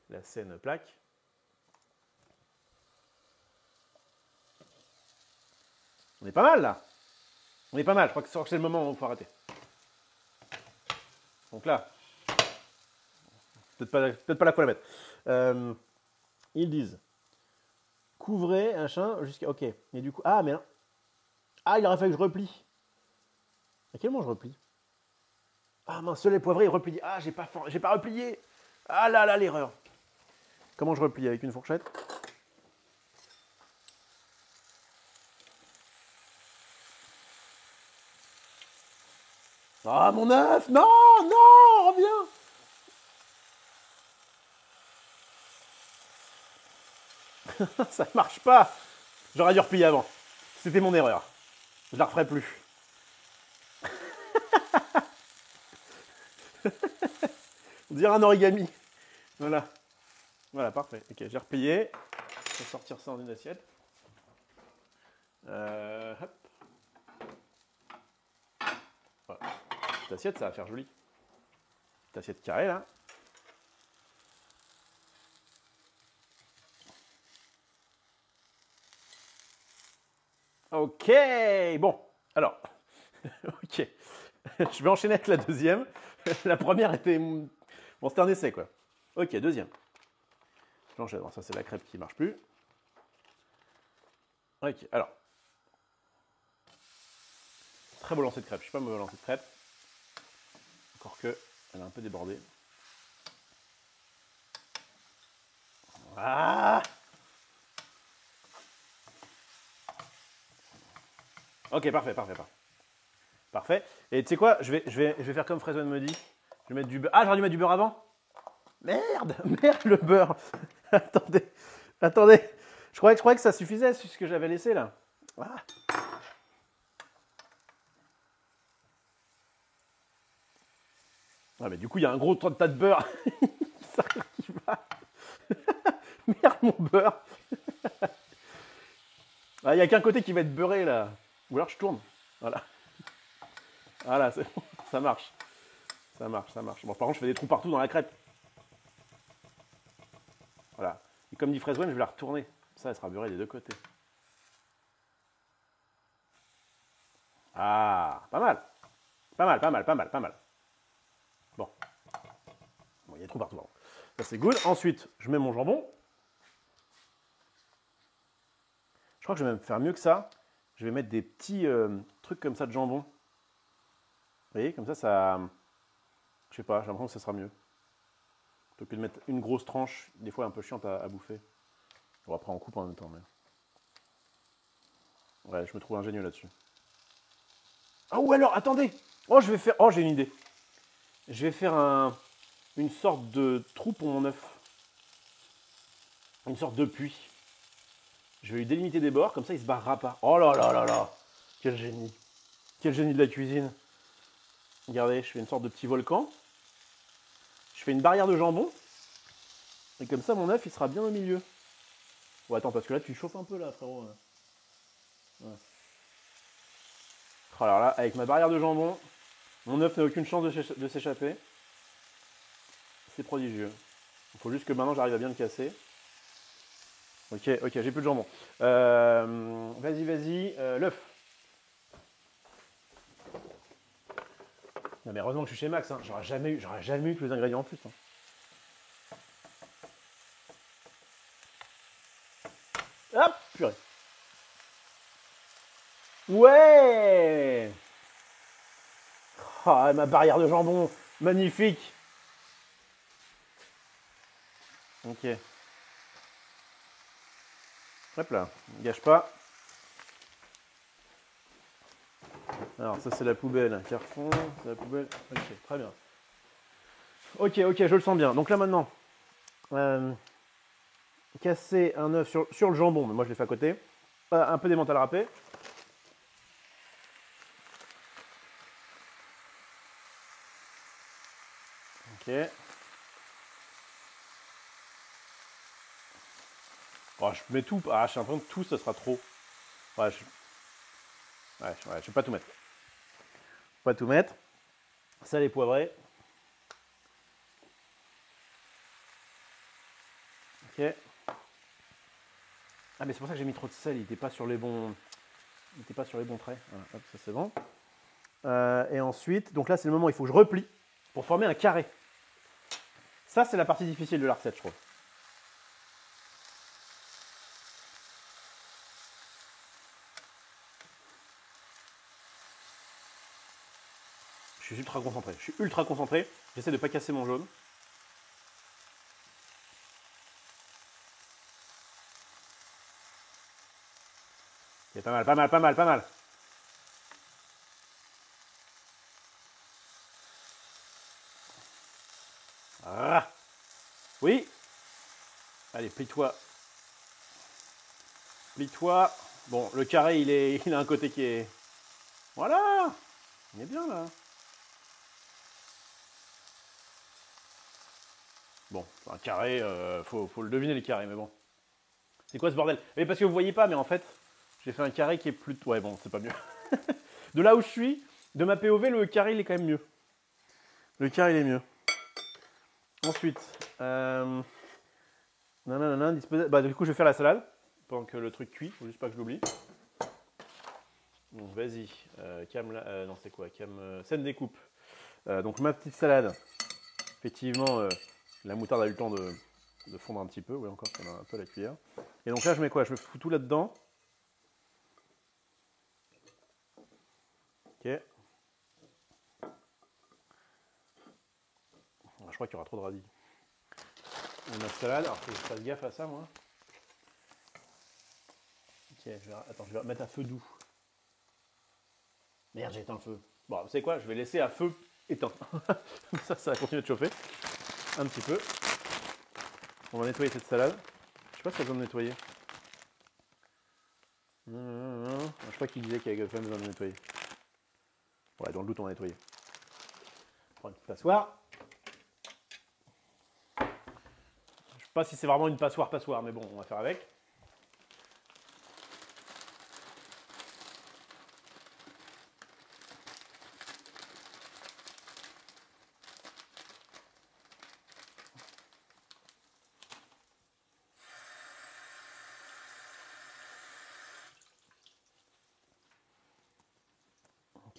S1: la scène plaque. On est pas mal là. On est pas mal. Je crois que c'est le moment où il faut arrêter. Donc là. Peut-être pas la quoi la mettre. Ils disent. Couvrez, machin, jusqu'à. Ok. Et du coup. Ah, mais non. Ah, il aurait fallu que je replie. À quel moment je replie? Ah mince, les poivrés, il replie. Ah, j'ai pas replié. Ah là là, l'erreur. Comment je replie? Avec une fourchette? Ah, mon œuf! Non, non, reviens! Ça marche pas. J'aurais dû replier avant. C'était mon erreur. Je la referai plus. On dirait un origami. Voilà. Voilà, parfait. Ok, j'ai replié. Je vais sortir ça dans une assiette. Hop. Voilà. Cette assiette, ça va faire joli. Cette assiette carrée, là. Ok, bon, alors, ok, je vais enchaîner avec la deuxième. La première était, bon, c'était un essai quoi. Ok, deuxième. J'enchaîne, bon, ça c'est la crêpe qui marche plus. Ok, alors, très beau lancer de crêpe, je sais pas mauvais lancer de crêpe. Encore que, elle est un peu débordée. Ah. Ok, parfait. Parfait. Et tu sais quoi, je vais faire comme Fraison me dit. Je vais mettre du beurre. Ah, j'aurais dû mettre du beurre avant. Merde, le beurre. Attendez. Je croyais que ça suffisait, c'est ce que j'avais laissé là. Ah. Ah, mais du coup, il y a un gros tas de beurre. Ça qui va. Merde, mon beurre. Ah, il n'y a qu'un côté qui va être beurré là. Ou alors je tourne. Voilà. Voilà, c'est bon. Ça marche. Bon, par contre, je fais des trous partout dans la crêpe. Voilà. Et comme dit Fraison, je vais la retourner. Ça, elle sera beurrée des deux côtés. Ah, pas mal. Bon. Bon, il y a des trous partout. Ça, c'est good. Ensuite, je mets mon jambon. Je crois que je vais même faire mieux que ça. Je vais mettre des petits trucs comme ça de jambon. Vous voyez, comme ça... Je sais pas, j'ai l'impression que ça sera mieux. Plutôt que de mettre une grosse tranche, des fois un peu chiante à bouffer. Bon, après, on coupe en même temps. Mais... Ouais, je me trouve ingénieux là-dessus. Ah, ou alors, attendez. Oh, j'ai une idée. Je vais faire une sorte de trou pour mon œuf. Une sorte de puits. Je vais lui délimiter des bords, comme ça il se barrera pas. Oh là là là là. Quel génie. Quel génie de la cuisine. Regardez, je fais une sorte de petit volcan. Je fais une barrière de jambon. Et comme ça, mon œuf, il sera bien au milieu. Bon, attends, parce que là, tu chauffes un peu, là, frérot. Ouais. Alors là, avec ma barrière de jambon, mon œuf n'a aucune chance de s'échapper. C'est prodigieux. Il faut juste que maintenant, j'arrive à bien le casser. Ok, j'ai plus de jambon. Vas-y, l'œuf. Non mais heureusement que je suis chez Max, hein. J'aurais jamais eu tous les ingrédients en plus. Hein. Hop, purée. Ouais. Ah, ma barrière de jambon, magnifique. Ok. Hop là, gâche pas. Alors ça c'est la poubelle, carton, c'est la poubelle. Ok, très bien. Ok, je le sens bien. Donc là maintenant, casser un œuf sur le jambon, mais moi je l'ai fait à côté. Un peu d'émental râpé. Ok. Oh, je mets tout. Ah, j'ai l'impression que tout, ça sera trop. Ouais, je vais pas tout mettre. Pas tout mettre. Sel et poivré. Ok. Ah, mais c'est pour ça que j'ai mis trop de sel. Il n'était pas sur les bons. Il n'était pas sur les bons traits. Voilà, hop, ça c'est bon. Et ensuite, donc là c'est le moment où il faut que je replie pour former un carré. Ça c'est la partie difficile de la recette, je trouve. Je suis ultra concentré. J'essaie de ne pas casser mon jaune. C'est pas mal. Ah. Oui. Allez, plie-toi. Bon, le carré, il a un côté qui est Voilà. On est bien là. Bon, un carré, faut le deviner le carré, mais bon. C'est quoi ce bordel? Mais parce que vous voyez pas, mais en fait, j'ai fait un carré qui est plus... Ouais, bon, c'est pas mieux. De là où je suis, de ma POV, le carré, il est quand même mieux. Le carré, il est mieux. Ensuite, bah, du coup, je vais faire la salade pendant que le truc cuit. Faut juste pas que je l'oublie. Donc, vas-y. Non, c'est quoi? Scène découpe. Donc, ma petite salade. Effectivement, la moutarde a eu le temps de fondre un petit peu. Oui, encore, on a un peu la cuillère. Et donc là, je mets quoi? Je me fous tout là-dedans. Ok. Je crois qu'il y aura trop de radis. On a salade. Alors, faut que je fasse gaffe à ça, moi. Ok, attends, je vais mettre à feu doux. Merde, j'ai éteint le feu. Bon, vous savez quoi? Je vais laisser à feu éteint. ça va continuer de chauffer. Un petit peu. On va nettoyer cette salade. Je sais pas si ça a besoin de nettoyer. Je crois qu'il disait qu'il y avait quand même besoin de nettoyer. Ouais, dans le doute, on va nettoyer. On prend une petite passoire. Je sais pas si c'est vraiment une passoire, mais bon, on va faire avec.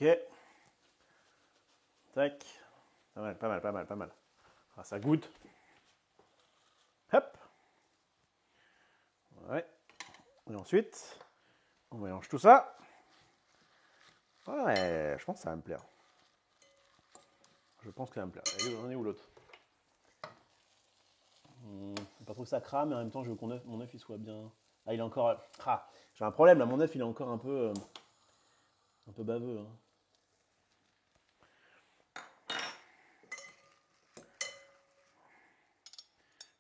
S1: Ok. Tac. Pas mal. Ah, ça goûte. Hop. Ouais. Et ensuite, on mélange tout ça. Ouais, je pense que ça va me plaire. Je pense que ça va me plaire. On est où l'autre? Pas trop que ça crame, mais en même temps, je veux que mon œuf il soit bien. Ah, il est encore. Ah, j'ai un problème là, mon œuf il est encore un peu baveux. Hein.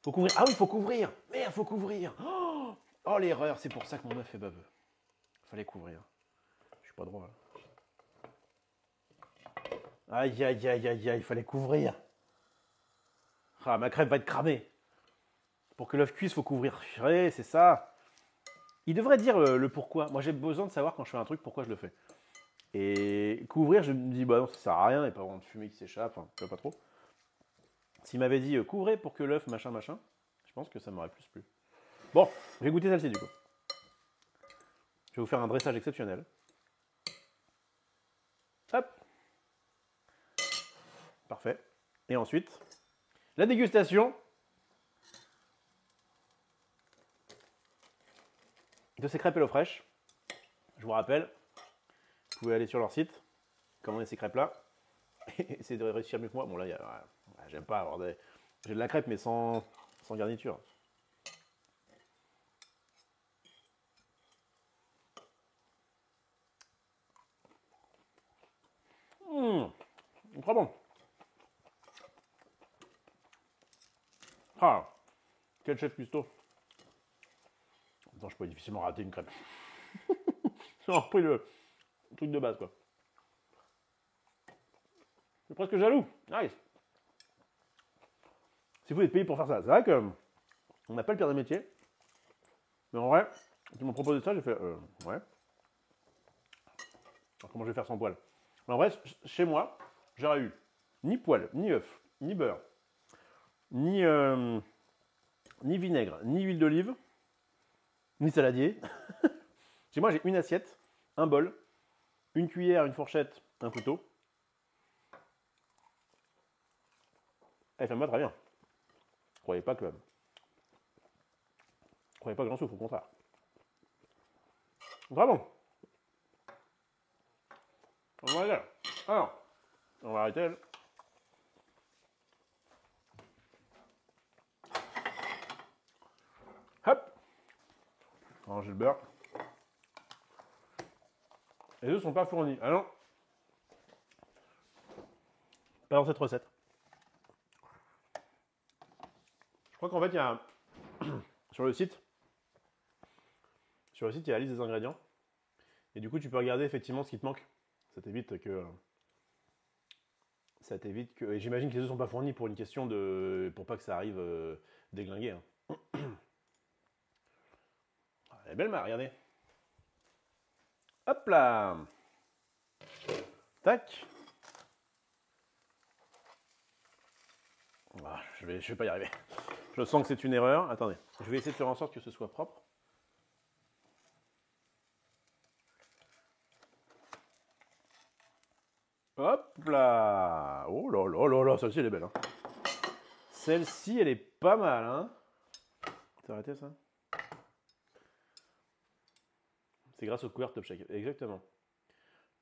S1: Faut couvrir. Ah oui, faut couvrir. Merde, faut couvrir. Oh l'erreur, c'est pour ça que mon œuf est baveux. Fallait couvrir. Je suis pas drôle. Aïe, il fallait couvrir. Ah, ma crêpe va être cramée. Pour que l'œuf cuise, faut couvrir. C'est ça. Il devrait dire le pourquoi. Moi, j'ai besoin de savoir quand je fais un truc pourquoi je le fais. Et couvrir, je me dis, bah non, ça sert à rien, et pas vraiment de fumée qui s'échappe, enfin, pas trop. S'il m'avait dit couvrez pour que l'œuf, machin, je pense que ça m'aurait plus plu. Bon, je vais goûter celle-ci du coup. Je vais vous faire un dressage exceptionnel. Hop. Parfait. Et ensuite, la dégustation de ces crêpes HelloFresh. Je vous rappelle, vous pouvez aller sur leur site, commander ces crêpes-là, et essayer de réussir mieux que moi. Bon là, j'aime pas avoir des... J'ai de la crêpe, mais sans garniture. Très bon. Ah, quel chef cuistot. Attends, je pourrais difficilement rater une crêpe. J'ai repris le truc de base, quoi. Je suis presque jaloux. Nice. Si vous êtes payé pour faire ça, c'est vrai que on n'a pas le pire des métiers. Mais en vrai, ils m'ont proposé ça, j'ai fait ouais. Alors, comment je vais faire sans poil? Mais en vrai, chez moi, j'aurais eu ni poil, ni œuf, ni beurre, ni vinaigre, ni huile d'olive, ni saladier. Chez moi, j'ai une assiette, un bol, une cuillère, une fourchette, un couteau. Ça me va très bien. Croyez pas que j'en souffre, au contraire. Vraiment. On va aller. Alors, on va arrêter. Hop. On va ranger le beurre. Les œufs sont pas fournis. Ah non. Pas dans cette recette. Je crois qu'en fait, il y a sur le site, il y a la liste des ingrédients. Et du coup, tu peux regarder effectivement ce qui te manque. Ça t'évite que... Ça t'évite que... Et j'imagine que les œufs sont pas fournis pour une question de... Pour pas que ça arrive déglingué. Hein. Elle est belle, ma, regardez. Hop là. Tac. Ah, je vais pas y arriver. Je sens que c'est une erreur. Attendez, je vais essayer de faire en sorte que ce soit propre. Hop là. Oh là là là là, celle-ci elle est belle. Hein. Celle-ci elle est pas mal. Hein. T'as arrêté ça? C'est grâce au couvercle Top Chef. Exactement.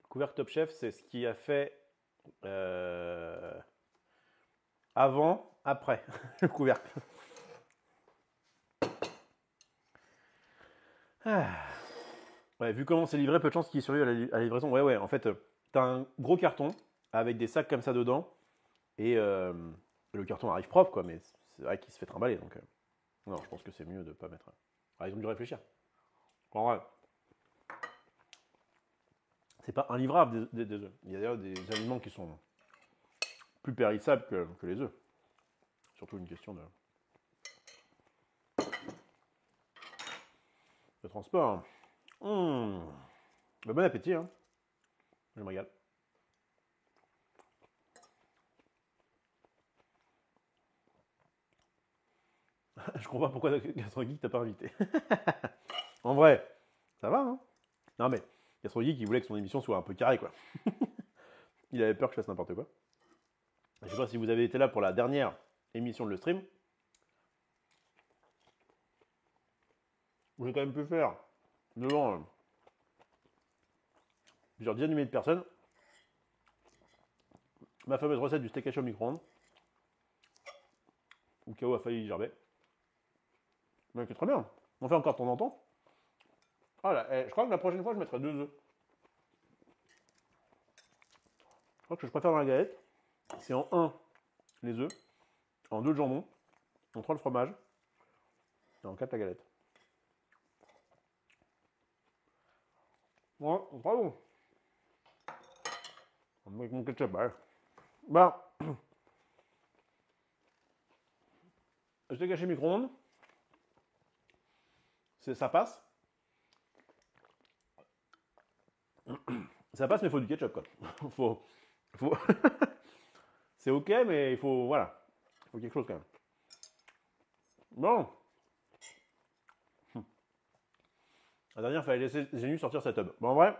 S1: Le couvercle Top Chef, c'est ce qui a fait avant, après le couvercle. Ah. Ouais, vu comment c'est livré, peu de chance qu'il survive à la livraison. Ouais, ouais, en fait, t'as un gros carton avec des sacs comme ça dedans. Et le carton arrive propre, quoi, mais c'est vrai qu'il se fait trimballer. Donc, non, je pense que c'est mieux de ne pas mettre. Ah, ils ont dû réfléchir. En vrai, c'est pas invlivrable des œufs. Il y a d'ailleurs des aliments qui sont plus périssables que les œufs. Surtout une question de transport. Bah, bon appétit, hein. Je me régale. Je comprends pas pourquoi GastroGeek t'a pas invité. En vrai, ça va, hein. Non mais, GastroGeek, il voulait que son émission soit un peu carrée, quoi. Il avait peur que je fasse n'importe quoi. Je sais pas si vous avez été là pour la dernière émission de le stream. J'ai quand même pu faire devant plusieurs dizaines de milliers de personnes ma fameuse recette du steak haché au micro-ondes. Où KO a failli gerber. Mais c'est très bien. On fait encore de temps en temps. Ah là, je crois que la prochaine fois, je mettrai 2 œufs. Je crois que je préfère dans la galette. C'est en 1 les œufs, en 2 le jambon, en 3 le fromage, et en 4 la galette. Ouais, c'est très bon. Avec mon ketchup, ouais. Bah, je l'ai caché micro-ondes. Ça passe. Ça passe, mais il faut du ketchup, quoi. faut... C'est ok, mais il faut... Voilà. Il faut quelque chose, quand même. Bon. La dernière, il fallait laisser Génu sortir sa tub. Bon, en vrai,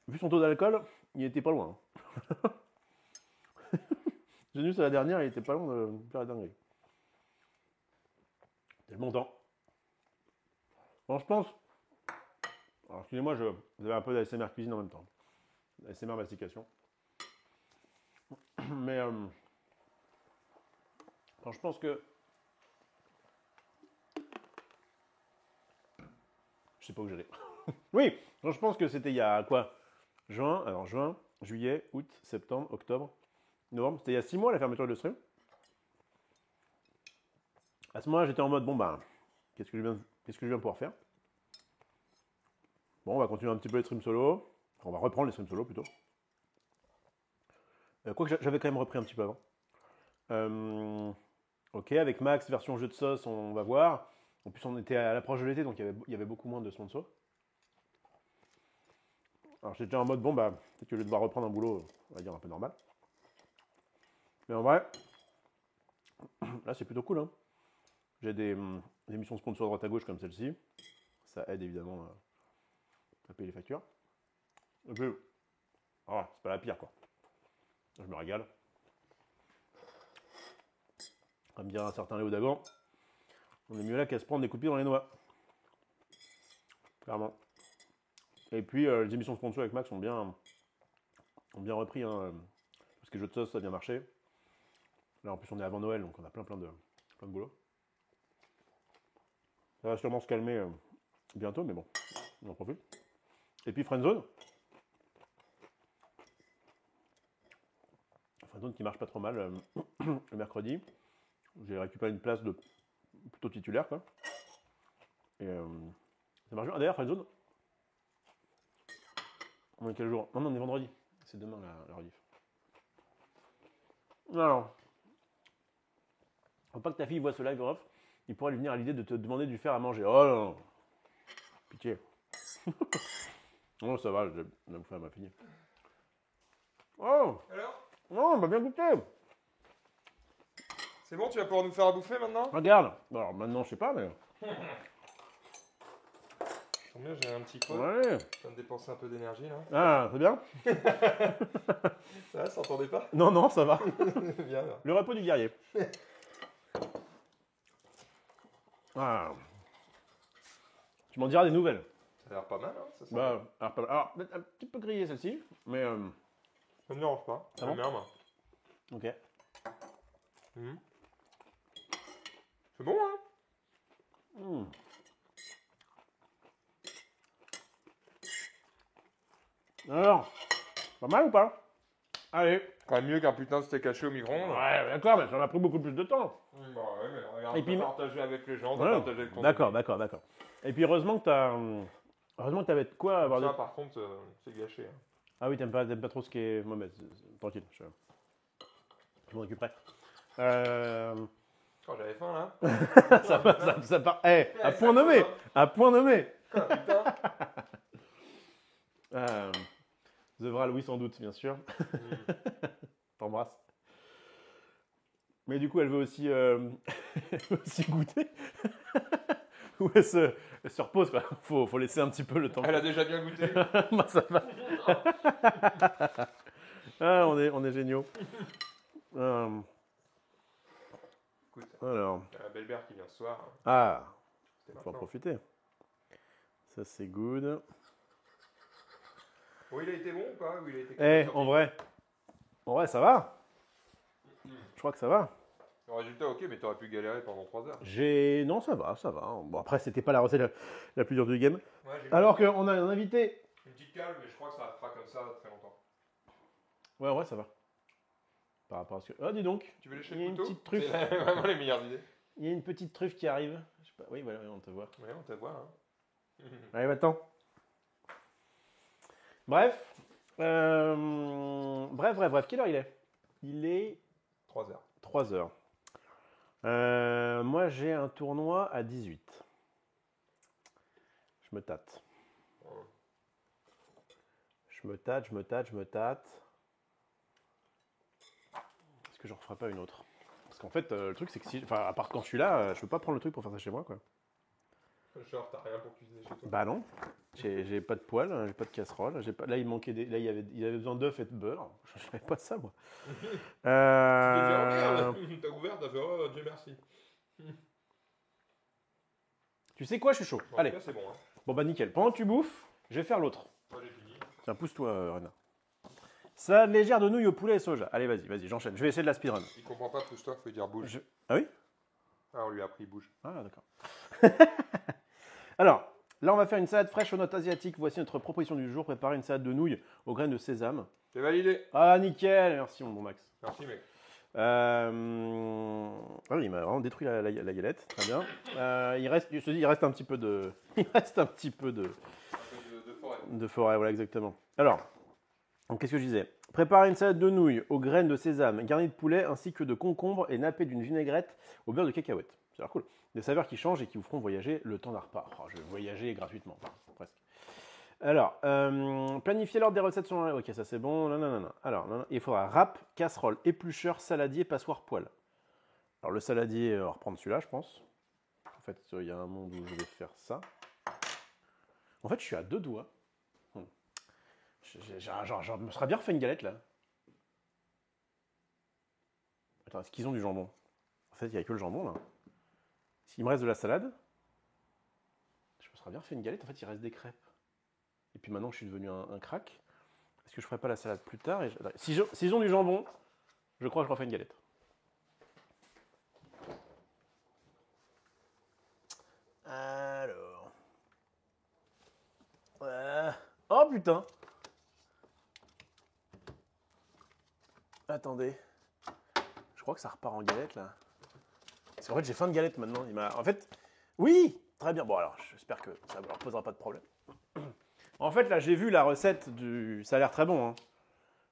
S1: vu son taux d'alcool, il était pas loin. Génu, c'est la dernière, il était pas loin de faire la dinguerie. Tellement temps. Bon, je pense... Alors, excusez-moi, vous avez un peu d'ASMR cuisine en même temps. ASMR mastication. Mais... quand je pense que... Je sais pas où j'allais. Oui, quand je pense que c'était il y a quoi? Juin, juillet, août, septembre, octobre, novembre. C'était il y a 6 mois la fermeture de stream. À ce moment-là, j'étais en mode, bon ben, qu'est-ce que je viens pouvoir faire? Bon, on va continuer un petit peu les streams solo. On va reprendre les streams solo plutôt. Quoique j'avais quand même repris un petit peu avant. Ok, avec Max, version jeu de sauce, on va voir. En plus, on était à l'approche de l'été, donc il y avait beaucoup moins de sponsors. Alors j'étais déjà en mode, bon bah, peut-être que je vais devoir reprendre un boulot, on va dire un peu normal. Mais en vrai, là c'est plutôt cool. Hein. J'ai des émissions sponsors à droite à gauche comme celle-ci. Ça aide évidemment à payer les factures. Et puis, voilà, c'est pas la pire quoi. Je me régale. Comme dirait un certain Léo Dagan, on est mieux là qu'à se prendre des coups de pied dans les noix. Clairement. Et puis les émissions sponsors avec Max ont bien repris. Hein, parce que les jeux de sauce, ça a bien marché. Là en plus on est avant Noël, donc on a plein de boulot. Ça va sûrement se calmer bientôt, mais bon, on en profite. Et puis Friendzone. Friendzone qui marche pas trop mal le mercredi. J'ai récupéré une place de plutôt titulaire quoi. Et ça marche bien. D'ailleurs Friendzone, on est quel jour? Non, on est vendredi. C'est demain la rediff. Alors, faut pas que ta fille voit ce live off. Il pourrait lui venir à l'idée de te demander de lui faire à manger. Oh non. Pitié. Non, ça va, la bouffe m'a fini. Oh.
S2: Alors?
S1: Non, on va bien goûter.
S2: C'est bon, tu vas pouvoir nous faire à bouffer maintenant?
S1: Regarde. Bon, alors maintenant, je sais pas, mais.
S2: Combien j'ai un petit creux.
S1: Ouais.
S2: Je viens de dépenser un peu d'énergie là.
S1: Ah, c'est bien.
S2: Ça va, ça entendait pas?
S1: Non, non, ça va.
S2: Bien là.
S1: Le repos du guerrier. Ah. Tu m'en diras des nouvelles.
S2: Ça a l'air pas mal, hein? Ça sent
S1: Bah, alors, peut-être un petit peu grillé celle-ci, mais.
S2: Ça me dérange pas.
S1: Ah bon?
S2: J'aime bien, moi.
S1: Ok.
S2: C'est bon, hein?
S1: Mmh. Alors, pas mal ou pas? Allez.
S2: Quand même mieux qu'un putain de steak haché au micro-ondes.
S1: Ouais, d'accord, mais ça m'a pris beaucoup plus de temps.
S2: Bah ouais, mais regarde,
S1: Et puis,
S2: partager avec les gens,
S1: Ouais,
S2: partager avec ton
S1: d'accord. Et puis heureusement que t'as. Heureusement que t'avais de quoi avoir
S2: Ça,
S1: des.
S2: par contre, c'est gâché. Hein.
S1: Ah oui, t'aimes pas trop ce qui est. Moi, mais tranquille, je m'en occuperai.
S2: Oh, j'avais faim là.
S1: ça part. Eh, à point nommé! À point nommé!
S2: Ah, putain.
S1: The Vral, oui, sans doute, bien sûr. T'embrasse. Mais du coup, elle veut aussi, elle veut aussi goûter. Ou elle se repose, quoi. Faut laisser un petit peu le temps.
S2: Elle a déjà bien goûté.
S1: Moi, ça va. Ah, on est géniaux.
S2: Écoute,
S1: Alors.
S2: il y a la belle-mère qui vient ce soir.
S1: Ah,
S2: C'était
S1: faut en
S2: maintenant.
S1: profiter. Ça, c'est good.
S2: Bon, il a été bon ou pas? Ou il a été
S1: Eh, en vrai, ça va. Je crois que ça va.
S2: Le résultat, ok, mais t'aurais pu galérer pendant 3 heures.
S1: Non, ça va. Bon, après, c'était pas la recette la plus dure du game.
S2: Ouais, j'ai
S1: Alors qu'on a un invité.
S2: une petite cale, mais je crois que ça fera comme ça très longtemps.
S1: Ouais, ça va. Par rapport à ce que. Ah, dis donc.
S2: Tu veux lécher
S1: Il y a
S2: le
S1: une
S2: couteau?
S1: petite truffe.
S2: C'est vraiment les meilleures idées.
S1: Il y a une petite truffe qui arrive. Je sais pas. Oui, voilà, on te voit.
S2: Ouais, on te voit. Hein.
S1: Allez, va-t'en. Bref. Bref. Quelle heure il est? Il est
S2: 3 heures.
S1: 3 heures. Moi, j'ai un tournoi à 18. Je me tâte. Je me tâte. Est-ce que je ne referai pas une autre? Parce qu'en fait, le truc, c'est que si. Enfin, à part quand je suis là, je peux pas prendre le truc pour faire ça chez moi, quoi.
S2: Genre, t'as rien pour cuisiner chez toi?
S1: Bah non. J'ai pas de poêle, j'ai pas de casserole. Là, il manquait là, il avait besoin d'œufs et de beurre. Je n'avais pas ça, moi.
S2: T'as ouvert, t'as fait oh, Dieu merci.
S1: Tu sais quoi, je suis chaud.
S2: Bon,
S1: Allez.
S2: en tout cas, c'est bon. Hein.
S1: Bon, bah nickel. Pendant que tu bouffes, je vais faire l'autre.
S2: Moi, j'ai fini.
S1: Tiens, pousse-toi, Rena. Salade légère de nouilles au poulet et soja. Allez, vas-y, j'enchaîne. Je vais essayer de la speedrun.
S2: Il comprend pas, pousse-toi, faut lui dire bouge.
S1: Ah oui?
S2: Ah, on lui a appris bouge.
S1: Ah, d'accord. Alors, là, on va faire une salade fraîche aux notes asiatiques. Voici notre proposition du jour. Préparer une salade de nouilles aux graines de sésame.
S2: C'est validé.
S1: Ah, nickel. Merci, mon bon Max.
S2: Merci, mec.
S1: Ah oui, il m'a vraiment détruit la galette. Très bien. Il reste un petit peu de... Il reste un petit peu de...
S2: Un peu de forêt.
S1: De forêt, voilà, exactement. Alors, donc, qu'est-ce que je disais? Préparer une salade de nouilles aux graines de sésame, garnie de poulet, ainsi que de concombres et nappée d'une vinaigrette au beurre de cacahuète. C'est l'air cool. Des saveurs qui changent et qui vous feront voyager le temps d'un repas. Oh, je vais voyager gratuitement, enfin, presque. Alors, planifier l'ordre des recettes sur... Ok, ça c'est bon. Non. Alors, il faudra râpe, casserole, éplucheur, saladier, passoire, poêle. Alors, le saladier, on va reprendre celui-là, je pense. En fait, il y a un monde où je vais faire ça. En fait, je suis à 2 doigts. Je me serais bien refait une galette, là. Attends, est-ce qu'ils ont du jambon? En fait, il n'y a que le jambon, là. S'il me reste de la salade, je me serais bien refait une galette. En fait, il reste des crêpes. Et puis maintenant, je suis devenu un crack. Est-ce que je ferai pas la salade plus tard? S'ils ont du jambon, je crois que je refais une galette. Alors... Oh, putain! Attendez. Je crois que ça repart en galette, là. Parce qu'en fait, j'ai faim de galette maintenant. En fait, oui! Très bien. Bon, alors, j'espère que ça ne leur posera pas de problème. En fait, là, j'ai vu la recette du... Ça a l'air très bon, hein.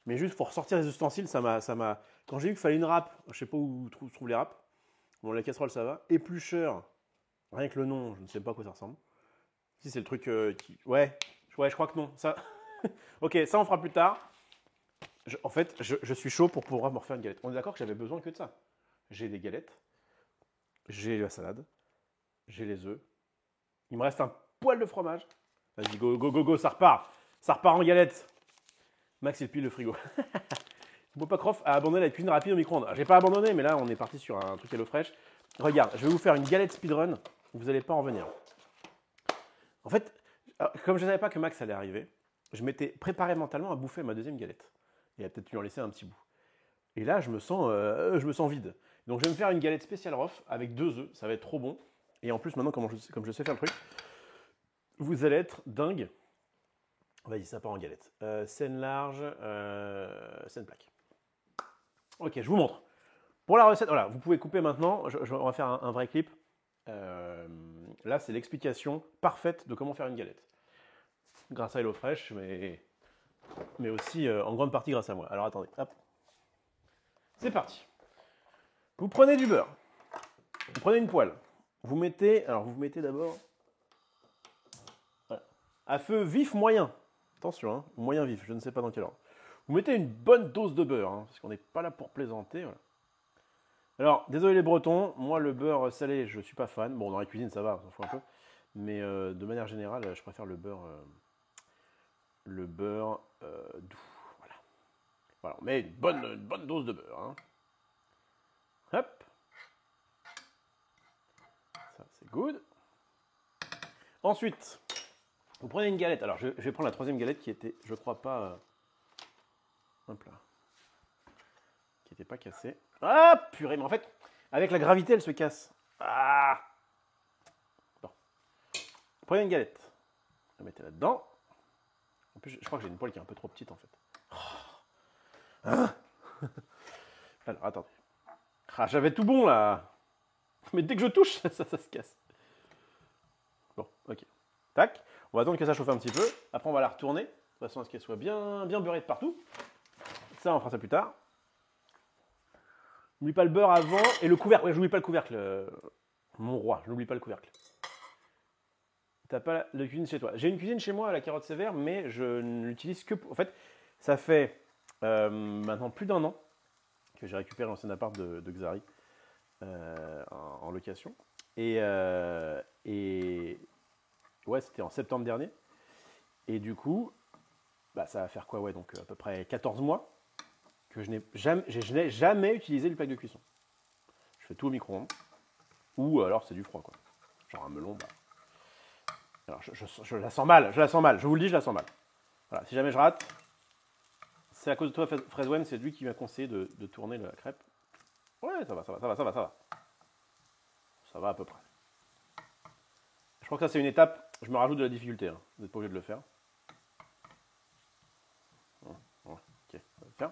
S1: Mais juste pour sortir les ustensiles, ça m'a. Quand j'ai vu qu'il fallait une râpe, je sais pas où se trouvent les râpes. Bon, la casserole, ça va. Éplucheur, rien que le nom, je ne sais pas à quoi ça ressemble. Si c'est le truc qui. Ouais, je crois que non. Ça. Ok, ça on fera plus tard. En fait, je suis chaud pour pouvoir me refaire une galette. On est d'accord que j'avais besoin que de ça. J'ai des galettes, j'ai la salade, j'ai les œufs. Il me reste un poil de fromage. Vas-y, go, go, go, go, ça repart. Ça repart en galette. Max, il pile le frigo. Bopacroft a abandonné la cuisine rapide au micro-ondes. J'ai pas abandonné, mais là, on est parti sur un truc HelloFresh. Regarde, je vais vous faire une galette speedrun. Vous n'allez pas en venir. En fait, comme je ne savais pas que Max allait arriver, je m'étais préparé mentalement à bouffer ma deuxième galette. Et à peut-être lui en laisser un petit bout. Et là, je me sens vide. Donc, je vais me faire une galette spéciale ROF avec 2 œufs. Ça va être trop bon. Et en plus, maintenant, comme je sais faire le truc, vous allez être dingue. Vas-y, ça part en galette. Scène large, scène plaque. Ok, je vous montre. Pour la recette, voilà, vous pouvez couper maintenant. On va faire un vrai clip. Là, c'est l'explication parfaite de comment faire une galette. Grâce à HelloFresh, mais aussi en grande partie grâce à moi. Alors attendez, hop. C'est parti. Vous prenez du beurre. Vous prenez une poêle. Vous mettez d'abord voilà, à feu vif moyen. Attention, hein, moyen vif, je ne sais pas dans quel ordre. Vous mettez une bonne dose de beurre, hein, parce qu'on n'est pas là pour plaisanter. Voilà. Alors, désolé les Bretons, moi le beurre salé, je ne suis pas fan. Bon, dans la cuisine, ça va, on s'en fout un peu. Mais de manière générale, je préfère le beurre doux. Voilà. Voilà, on met une bonne dose de beurre. Hein. Hop. Ça, c'est good. Ensuite, vous prenez une galette. Alors, je vais prendre la troisième galette qui était, je crois pas... hop là. Qui n'était pas cassée. Ah, purée, mais en fait, avec la gravité, elle se casse. Ah. Bon. Vous prenez une galette. Vous la mettez là-dedans. En plus, je crois que j'ai une poêle qui est un peu trop petite, en fait. Hein. Alors, attendez. Ah, j'avais tout bon, là. Mais dès que je touche, ça se casse. Bon, ok. Tac. On va attendre que ça chauffe un petit peu. Après, on va la retourner. De toute façon, à ce qu'elle soit bien beurrée de partout. Ça, on fera ça plus tard. N'oublie pas le beurre avant. Et le couvercle. Ouais, j'oublie pas le couvercle. Mon roi, je n'oublie pas le couvercle. T'as pas de cuisine chez toi. J'ai une cuisine chez moi à la carotte sévère, mais je ne l'utilise que pour... En fait, ça fait maintenant plus d'1 an que j'ai récupéré l'ancien appart de Xari en location. Et ouais, c'était en septembre dernier. Et du coup, bah, ça va faire quoi? Ouais, donc à peu près 14 mois que je n'ai jamais utilisé le plaque de cuisson. Je fais tout au micro-ondes. Ou alors c'est du froid, quoi. Genre un melon, bah. Alors je la sens mal, je vous le dis, je la sens mal. Voilà, si jamais je rate, c'est à cause de toi, Fraiswen, c'est lui qui m'a conseillé de tourner la crêpe. Ouais, ça va. Ça va à peu près. Je crois que ça c'est une étape, je me rajoute de la difficulté, hein. Vous n'êtes pas obligé de le faire. Ok, ça va le faire.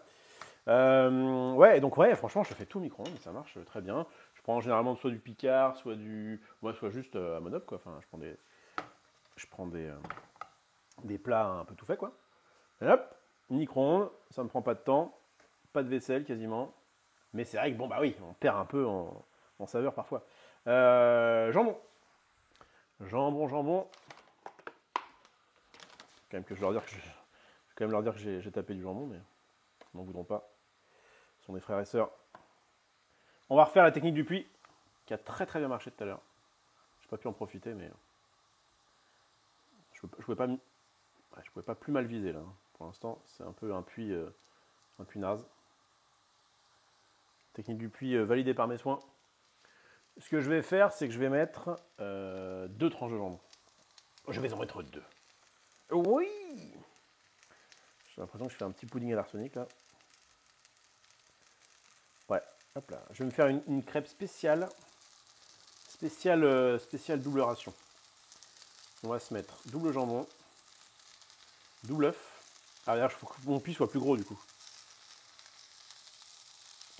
S1: Ouais, donc ouais, franchement, je fais tout au micro-ondes, ça marche très bien. Je prends généralement soit du Picard, soit juste à Monop, quoi. Enfin, je prends des plats un peu tout faits, quoi. Et hop, micro-ondes, ça ne me prend pas de temps, pas de vaisselle quasiment. Mais c'est vrai que bon, bah oui, on perd un peu en saveur parfois. Jambon. Jambon. Quand même que je vais quand même leur dire que j'ai tapé du jambon, mais ils m'en voudront pas. Ce sont des frères et sœurs. On va refaire la technique du puits, qui a très bien marché tout à l'heure. Je n'ai pas pu en profiter, mais je pouvais pas plus mal viser là. Pour l'instant, c'est un peu un puits naze. Technique du puits validée par mes soins. Ce que je vais faire, c'est que je vais mettre 2 tranches de jambon. Je vais en mettre 2. Oui. J'ai l'impression que je fais un petit pudding à l'arsenic là. Ouais, hop là. Je vais me faire une crêpe spéciale double ration. On va se mettre double jambon, double œuf. Ah d'ailleurs, il faut que mon puits soit plus gros du coup.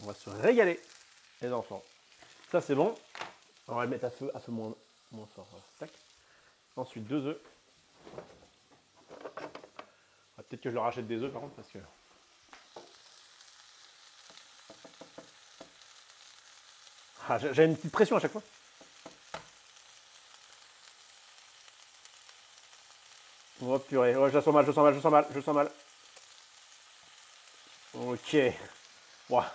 S1: On va se régaler, les enfants. Ça c'est bon. On va le mettre à feu moins fort. Voilà. Tac. Ensuite 2 œufs. Peut-être que je leur achète des œufs par contre parce que Ah, j'ai une petite pression à chaque fois. Oh purée, oh, je la sens mal, je sens mal, je sens mal, je sens mal. Ok. Ouah,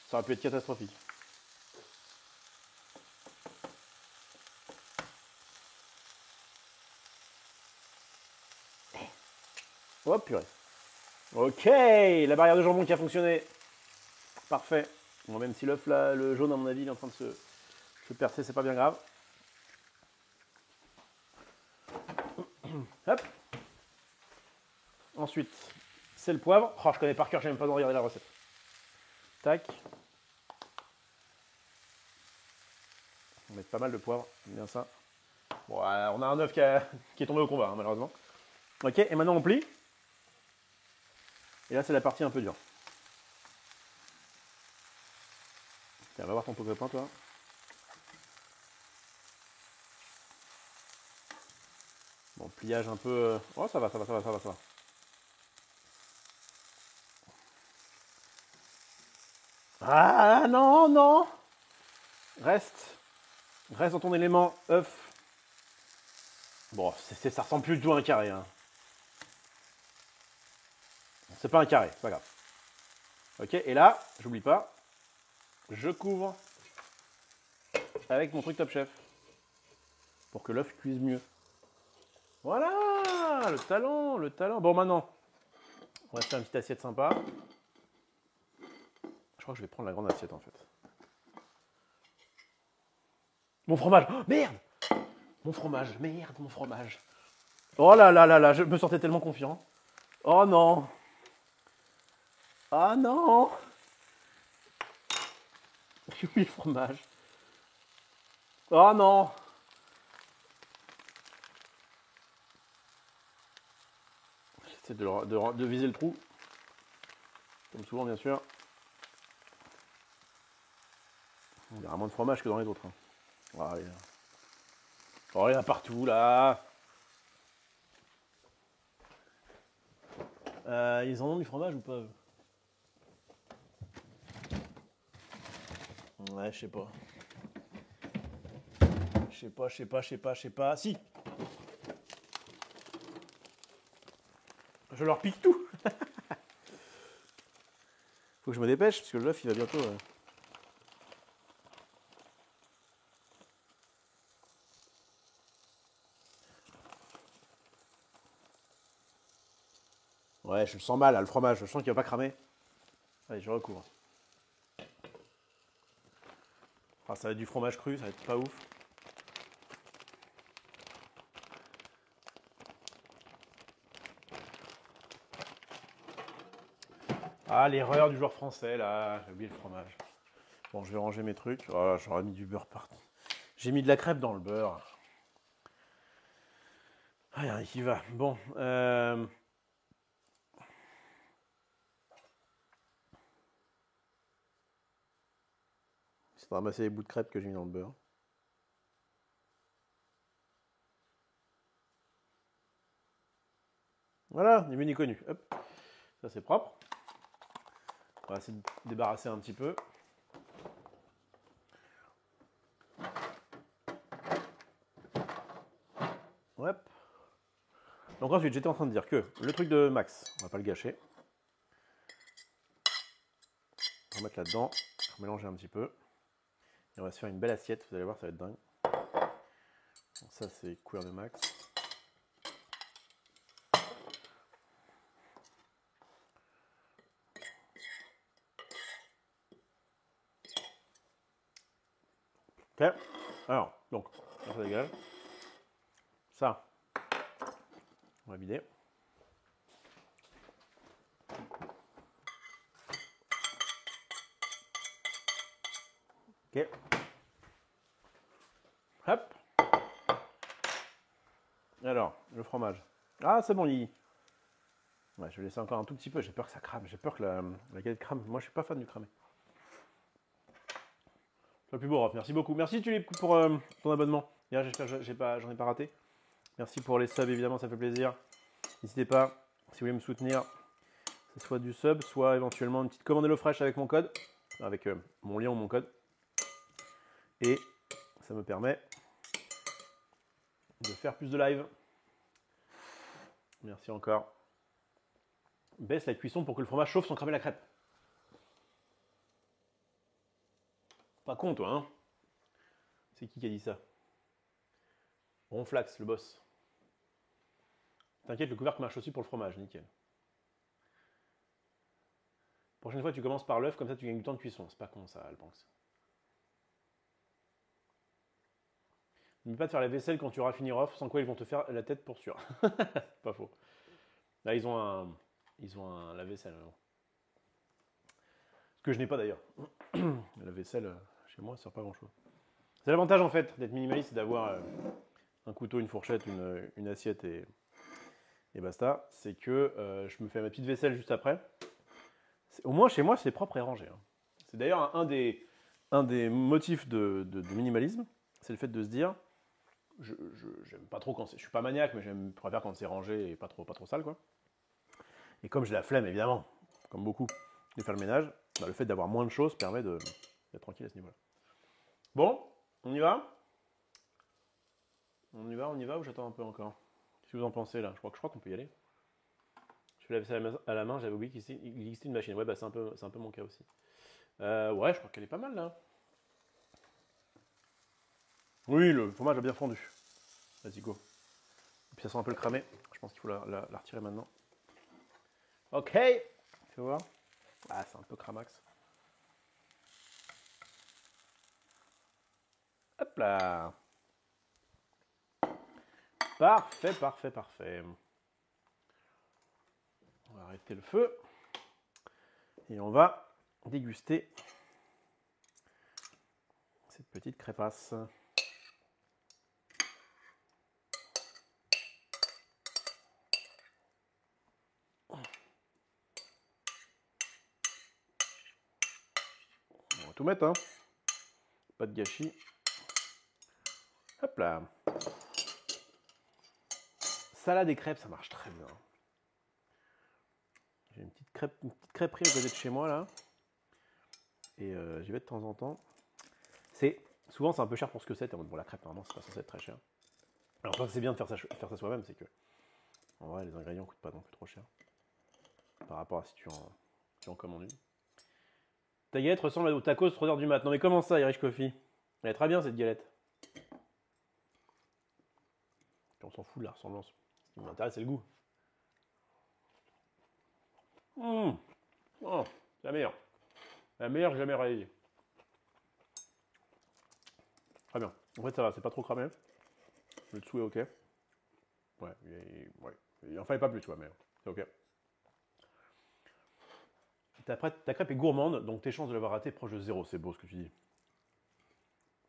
S1: ça aurait pu être catastrophique. Oh purée. Ok, la barrière de jambon qui a fonctionné. Parfait. Bon, même si l'œuf là, le jaune à mon avis, il est en train de se percer, c'est pas bien grave. Hop. Ensuite, c'est le poivre. Oh, je connais par cœur, j'ai même pas besoin de regarder la recette. Tac. On va mettre pas mal de poivre, bien ça. Bon, on a un œuf qui est tombé au combat, hein, malheureusement. Ok, et maintenant on plie. Et là, c'est la partie un peu dure. Tiens, va voir ton pot copain, toi. Bon, pliage un peu... Oh, ça va, ça va, ça va, ça va, ça va. Ah, non, non. Reste dans ton élément œuf. Bon, ça ressemble plus du tout à un carré. Hein. C'est pas un carré, c'est pas grave. Ok, et là, j'oublie pas, je couvre avec mon truc Top Chef pour que l'œuf cuise mieux. Voilà, le talent, le talent. Bon, maintenant, on va faire une petite assiette sympa. Je crois que je vais prendre la grande assiette en fait. Mon fromage, oh, merde. Mon fromage, merde, mon fromage. Oh là là là là, je me sentais tellement confiant. Oh non. Ah non. J'ai oublié le fromage. Oh non. J'essaie de viser le trou. Comme souvent, bien sûr. Il y aura moins de fromage que dans les autres. Hein. Oh, il y en a partout, là. Ils en ont du fromage ou pas? Ouais, je sais pas. Je sais pas. Si. Je leur pique tout. Faut que je me dépêche, parce que l'œuf, il va bientôt... Ouais, je le sens mal, là, le fromage. Je sens qu'il va pas cramer. Allez, je recouvre. Ah, ça va être du fromage cru, ça va être pas ouf. Ah, l'erreur du joueur français, là. J'ai oublié le fromage. Bon, je vais ranger mes trucs. Oh, j'aurais mis du beurre partout. J'ai mis de la crêpe dans le beurre. Ah, il y a rien qui va. Bon, c'est de ramasser les bouts de crêpe que j'ai mis dans le beurre. Voilà, ni vu ni connu. Hop, ça c'est propre. On va essayer de débarrasser un petit peu. Hop. Donc ensuite, j'étais en train de dire que le truc de Max, on va pas le gâcher. On va mettre là-dedans, mélanger un petit peu. Et on va se faire une belle assiette, vous allez voir, ça va être dingue. Donc ça, c'est cuir de Max. Ok. Alors, donc, ça dégage. Ça, on va vider. Ok. Hop. Alors, le fromage. Ah, c'est bon, il... Ouais, je vais laisser encore un tout petit peu. J'ai peur que ça crame. J'ai peur que la galette crame. Moi, je suis pas fan du cramé. C'est le plus beau, Rof. Merci beaucoup. Merci, Tulip, pour ton abonnement. Hier, j'espère que j'en ai pas raté. Merci pour les subs, évidemment, ça fait plaisir. N'hésitez pas, si vous voulez me soutenir, c'est soit du sub, soit éventuellement une petite commande HelloFresh avec mon code, avec mon lien ou mon code. Et ça me permet de faire plus de live. Merci encore. Baisse la cuisson pour que le fromage chauffe sans cramer la crêpe. Pas con, toi, hein? C'est qui a dit ça? Ronflax, le boss. T'inquiète, le couvercle marche aussi pour le fromage, nickel. Prochaine fois, tu commences par l'œuf, comme ça tu gagnes du temps de cuisson. C'est pas con ça, Albanks. N'oublie pas de faire la vaisselle quand tu auras fini off, sans quoi ils vont te faire la tête pour sûr. C'est pas faux. Là, ils ont un lave-vaisselle. Ce que je n'ai pas d'ailleurs. La vaisselle, chez moi, ça sert pas à grand chose. C'est l'avantage en fait d'être minimaliste, c'est d'avoir un couteau, une fourchette, une assiette et basta. C'est que je me fais ma petite vaisselle juste après. Au moins chez moi, c'est propre et rangé. Hein. C'est d'ailleurs un des motifs de minimalisme, c'est le fait de se dire, j'aime pas trop quand c'est, je suis pas maniaque, mais je préfère quand c'est rangé et pas trop sale quoi. Et comme j'ai la flemme évidemment, comme beaucoup, de faire le ménage, bah, le fait d'avoir moins de choses permet d'être tranquille à ce niveau-là. Bon, on y va? On y va ou j'attends un peu encore? Qu'est-ce que vous en pensez là? Je crois qu'on peut y aller. Je fais la vaisselle à la main, j'avais oublié qu'il existait une machine. Ouais, bah c'est un peu mon cas aussi. Ouais, je crois qu'elle est pas mal là. Oui, le fromage a bien fondu. Vas-y, go. Et puis ça sent un peu le cramé. Je pense qu'il faut la retirer maintenant. Ok. Tu vas voir. Ah, c'est un peu cramax. Hop là. Parfait, parfait, parfait. On va arrêter le feu. Et on va déguster cette petite crêpasse. On va tout mettre, hein. Pas de gâchis. Hop là. Salade et crêpes, ça marche très bien. J'ai une petite crêperie à côté de chez moi là. Et j'y vais de temps en temps. Souvent c'est un peu cher pour ce que c'est. Bon, la crêpe normalement c'est pas censé être très cher. Alors ça c'est bien de faire ça soi-même, c'est que en vrai les ingrédients coûtent pas non plus trop cher. Par rapport à si tu en commandes une. Ta galette ressemble au tacos 3h du mat. Non mais comment ça, Irish Coffee? Elle est très bien cette galette. Puis on s'en fout de la ressemblance. Ce qui m'intéresse c'est le goût. Oh, c'est la meilleure. La meilleure que j'ai jamais réalisée. Très bien. En fait ça va, c'est pas trop cramé. Le dessous est ok. Ouais, il en fallait pas plus quoi, mais c'est ok. Ta crêpe est gourmande, donc tes chances de l'avoir raté proche de 0. C'est beau ce que tu dis.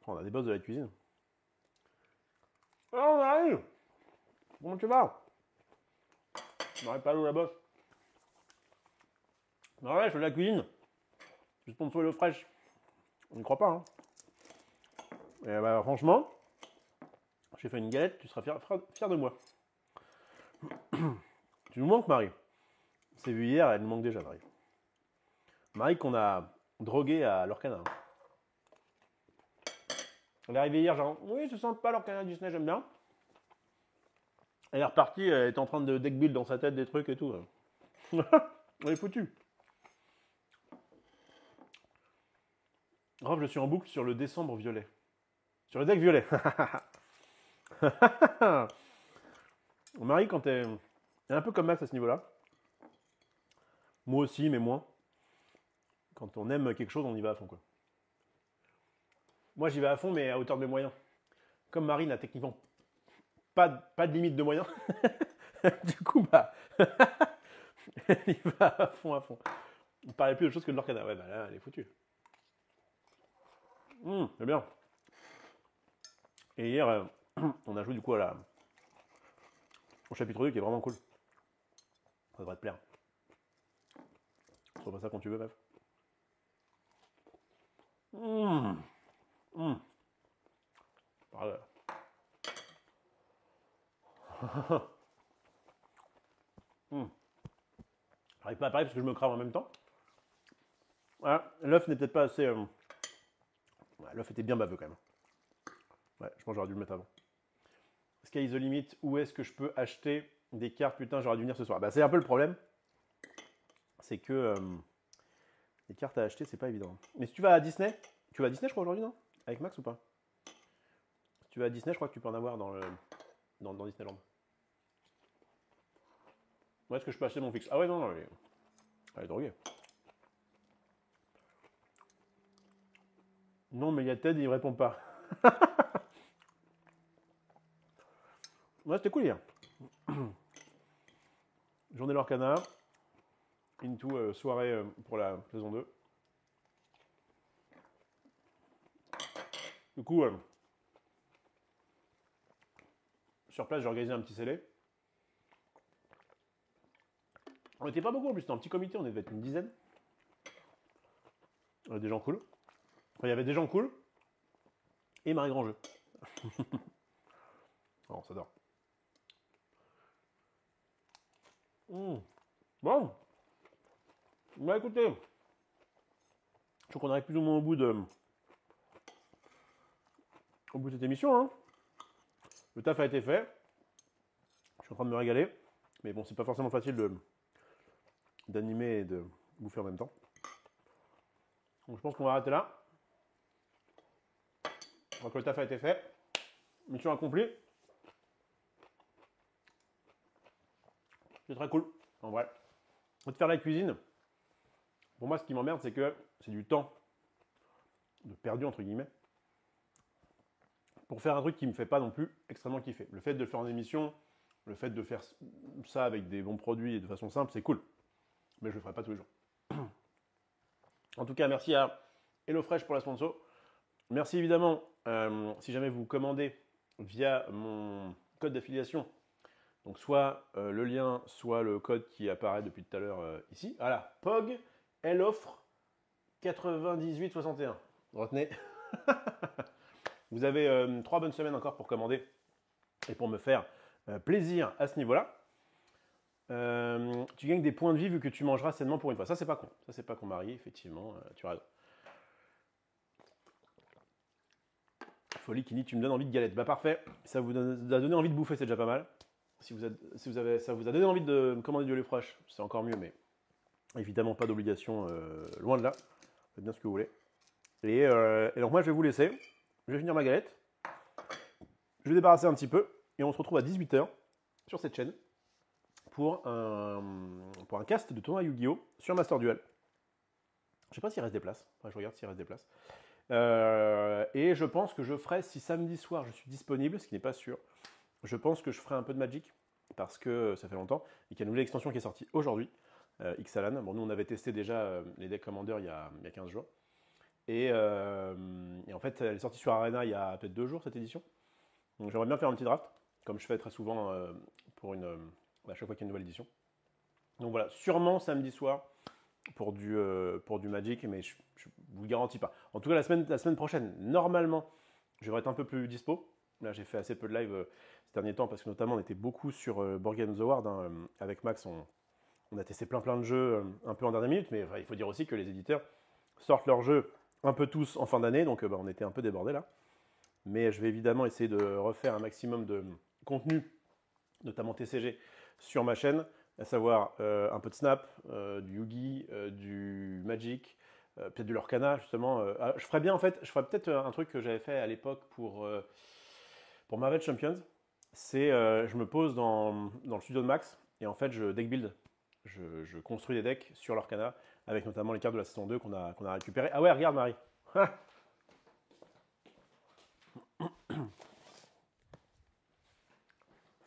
S1: On a des boss de la cuisine. Oh, on arrive. Comment tu vas? On n'arrête pas l'eau la bosse. Ouais, je fais de la cuisine. Je suis sponsor l'eau fraîche. On n'y croit pas, hein. Et bah, franchement, j'ai fait une galette, tu seras fier de moi. Tu nous manques, Marie. C'est vu hier, elle nous manque déjà, Marie. Marie qu'on a drogué à l'Orcana. Elle est arrivée hier, genre, oui, je sens pas l'Orcana Disney, j'aime bien. Elle est repartie, elle est en train de deck build dans sa tête des trucs et tout. Elle est foutue. Rof, je suis en boucle sur le décembre violet. Sur le deck violet. Marie, quand elle est un peu comme Max à ce niveau-là. Moi aussi, mais moins. Quand on aime quelque chose, on y va à fond, quoi. Moi, j'y vais à fond, mais à hauteur de mes moyens. Comme Marie n'a techniquement pas de limite de moyens, du coup, bah, elle y va à fond, à fond. On parlait plus de choses que de l'Orcana. Ouais, bah là, elle est foutue. C'est bien. Et hier, on a joué du coup au chapitre 2 qui est vraiment cool. Ça devrait te plaire. On se repasse ça quand tu veux, meuf. Voilà. J'arrive pas à parler parce que je me crame en même temps. Voilà. L'œuf n'est peut-être pas assez... L'œuf était bien baveux quand même. Ouais, je pense que j'aurais dû le mettre avant. Sky is the limit, où est-ce que je peux acheter des cartes? Putain, j'aurais dû venir ce soir. Bah, c'est un peu le problème. C'est que les cartes à acheter, c'est pas évident. Mais si tu vas à Disney, tu vas à Disney, je crois, aujourd'hui, non? Avec Max ou pas? Si tu vas à Disney, je crois que tu peux en avoir dans Disneyland. Où est-ce que je peux acheter mon fixe? Ah ouais, non, non, elle est droguée. Non, mais il y a Ted, il répond pas. Ouais, c'était cool hier. Journée Lorcana. Into soirée pour la saison 2. Du coup, sur place, j'ai organisé un petit scellé. On n'était pas beaucoup en plus, c'était un petit comité, on devait être une dizaine. Des gens cool. Enfin, il y avait des gens cool et Marie Grandjeu. Oh, ça dort. Bon. Bah écoutez, je crois qu'on arrive plus ou moins au bout de cette émission. Hein. Le taf a été fait. Je suis en train de me régaler. Mais bon, c'est pas forcément facile d'animer et de bouffer en même temps. Donc je pense qu'on va arrêter là. Donc le taf a été fait. Mission accomplie. C'est très cool. En vrai. De faire la cuisine. Pour moi, ce qui m'emmerde, c'est que c'est du temps de perdu, entre guillemets, pour faire un truc qui ne me fait pas non plus extrêmement kiffer. Le fait de le faire en émission, le fait de faire ça avec des bons produits et de façon simple, c'est cool. Mais je ne le ferai pas tous les jours. En tout cas, merci à HelloFresh pour la sponsor. Merci évidemment, si jamais vous commandez via mon code d'affiliation, donc soit le lien, soit le code qui apparaît depuis tout à l'heure ici. Voilà, POG, elle offre 98,61. Retenez. Vous avez 3 bonnes semaines encore pour commander et pour me faire plaisir à ce niveau-là. Tu gagnes des points de vie vu que tu mangeras sainement pour une fois. Ça, c'est pas con. Ça, c'est pas con, Marie, effectivement. Tu as raison. Folie Kini, tu me donnes envie de galette. Bah, parfait. Ça vous a donné envie de bouffer, c'est déjà pas mal. Si ça vous a donné envie de commander du HelloFresh, c'est encore mieux, mais évidemment pas d'obligation, loin de là. Faites bien ce que vous voulez. Et donc moi, je vais vous laisser. Je vais finir ma galette. Je vais débarrasser un petit peu. Et on se retrouve à 18h sur cette chaîne pour un cast de tournoi Yu-Gi-Oh! Sur Master Duel. Je ne sais pas s'il reste des places. Enfin, je regarde s'il reste des places. Et je pense que je ferai, si samedi soir je suis disponible, ce qui n'est pas sûr, je pense que je ferai un peu de Magic. Parce que ça fait longtemps. Et qu'il y a une nouvelle extension qui est sortie aujourd'hui. Ixalan. Bon, nous, on avait testé déjà les decks Commander il y a 15 jours. Et en fait, elle est sortie sur Arena il y a peut-être 2 jours, cette édition. Donc j'aimerais bien faire un petit draft, comme je fais très souvent à chaque fois qu'il y a une nouvelle édition. Donc voilà, sûrement samedi soir pour du Magic, mais je ne vous le garantis pas. En tout cas, la semaine prochaine, normalement, je vais être un peu plus dispo. Là, j'ai fait assez peu de live ces derniers temps, parce que notamment, on était beaucoup sur Board Games Award. Hein, avec Max, on a testé plein de jeux un peu en dernière minute, mais il faut dire aussi que les éditeurs sortent leurs jeux un peu tous en fin d'année, donc on était un peu débordés là. Mais je vais évidemment essayer de refaire un maximum de contenu, notamment TCG, sur ma chaîne, à savoir un peu de Snap, du Yugi, du Magic, peut-être du Lorcana, justement. Je ferais peut-être un truc que j'avais fait à l'époque pour Marvel Champions. C'est, je me pose dans le studio de Max, et en fait, je deck build. Je construis des decks sur Lorcana, avec notamment les cartes de la saison 2 qu'on a récupérées. Ah ouais, regarde Marie.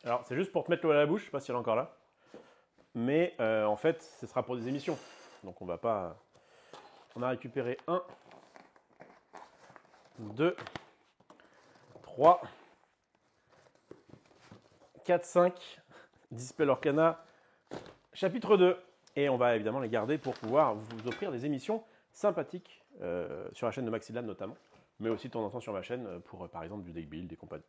S1: Alors, c'est juste pour te mettre l'eau à la bouche, je sais pas si elle est encore là. Mais en fait, ce sera pour des émissions. Donc on va pas... On a récupéré 1, 2, 3, 4, 5, Display Lorcana, chapitre 2. Et on va évidemment les garder pour pouvoir vous offrir des émissions sympathiques sur la chaîne de Maxilad notamment, mais aussi de temps en temps sur ma chaîne pour par exemple du deck build, des compagnies.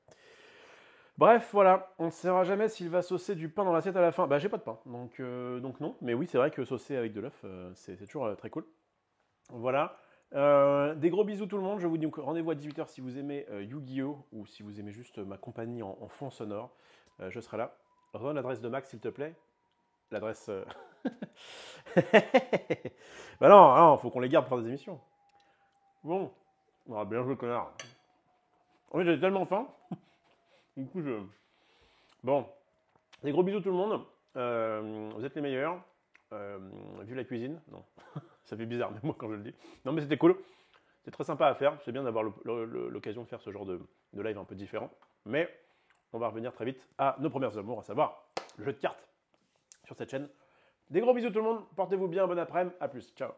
S1: Bref, voilà, on ne saura jamais s'il va saucer du pain dans l'assiette à la fin. Bah, j'ai pas de pain, donc non. Mais oui, c'est vrai que saucer avec de l'œuf, c'est toujours très cool. Voilà, Des gros bisous tout le monde. Je vous dis donc rendez-vous à 18h si vous aimez Yu-Gi-Oh! Ou si vous aimez juste ma compagnie en fond sonore. Je serai là. Redonne l'adresse de Max, s'il te plaît. L'adresse. Bah non, non, faut qu'on les garde pour faire des émissions. Bon. Ah, bien joué, connard. En fait, j'avais tellement faim. Du coup, je. Bon. Des gros bisous tout le monde. Vous êtes les meilleurs. Vu la cuisine. Non. Ça fait bizarre, mais moi, quand je le dis. Non, mais c'était cool. C'est très sympa à faire. C'est bien d'avoir l'occasion de faire ce genre de live un peu différent. Mais on va revenir très vite à nos premières amours, à savoir le jeu de cartes sur cette chaîne. Des gros bisous tout le monde. Portez-vous bien. Bon après-midi. À plus. Ciao.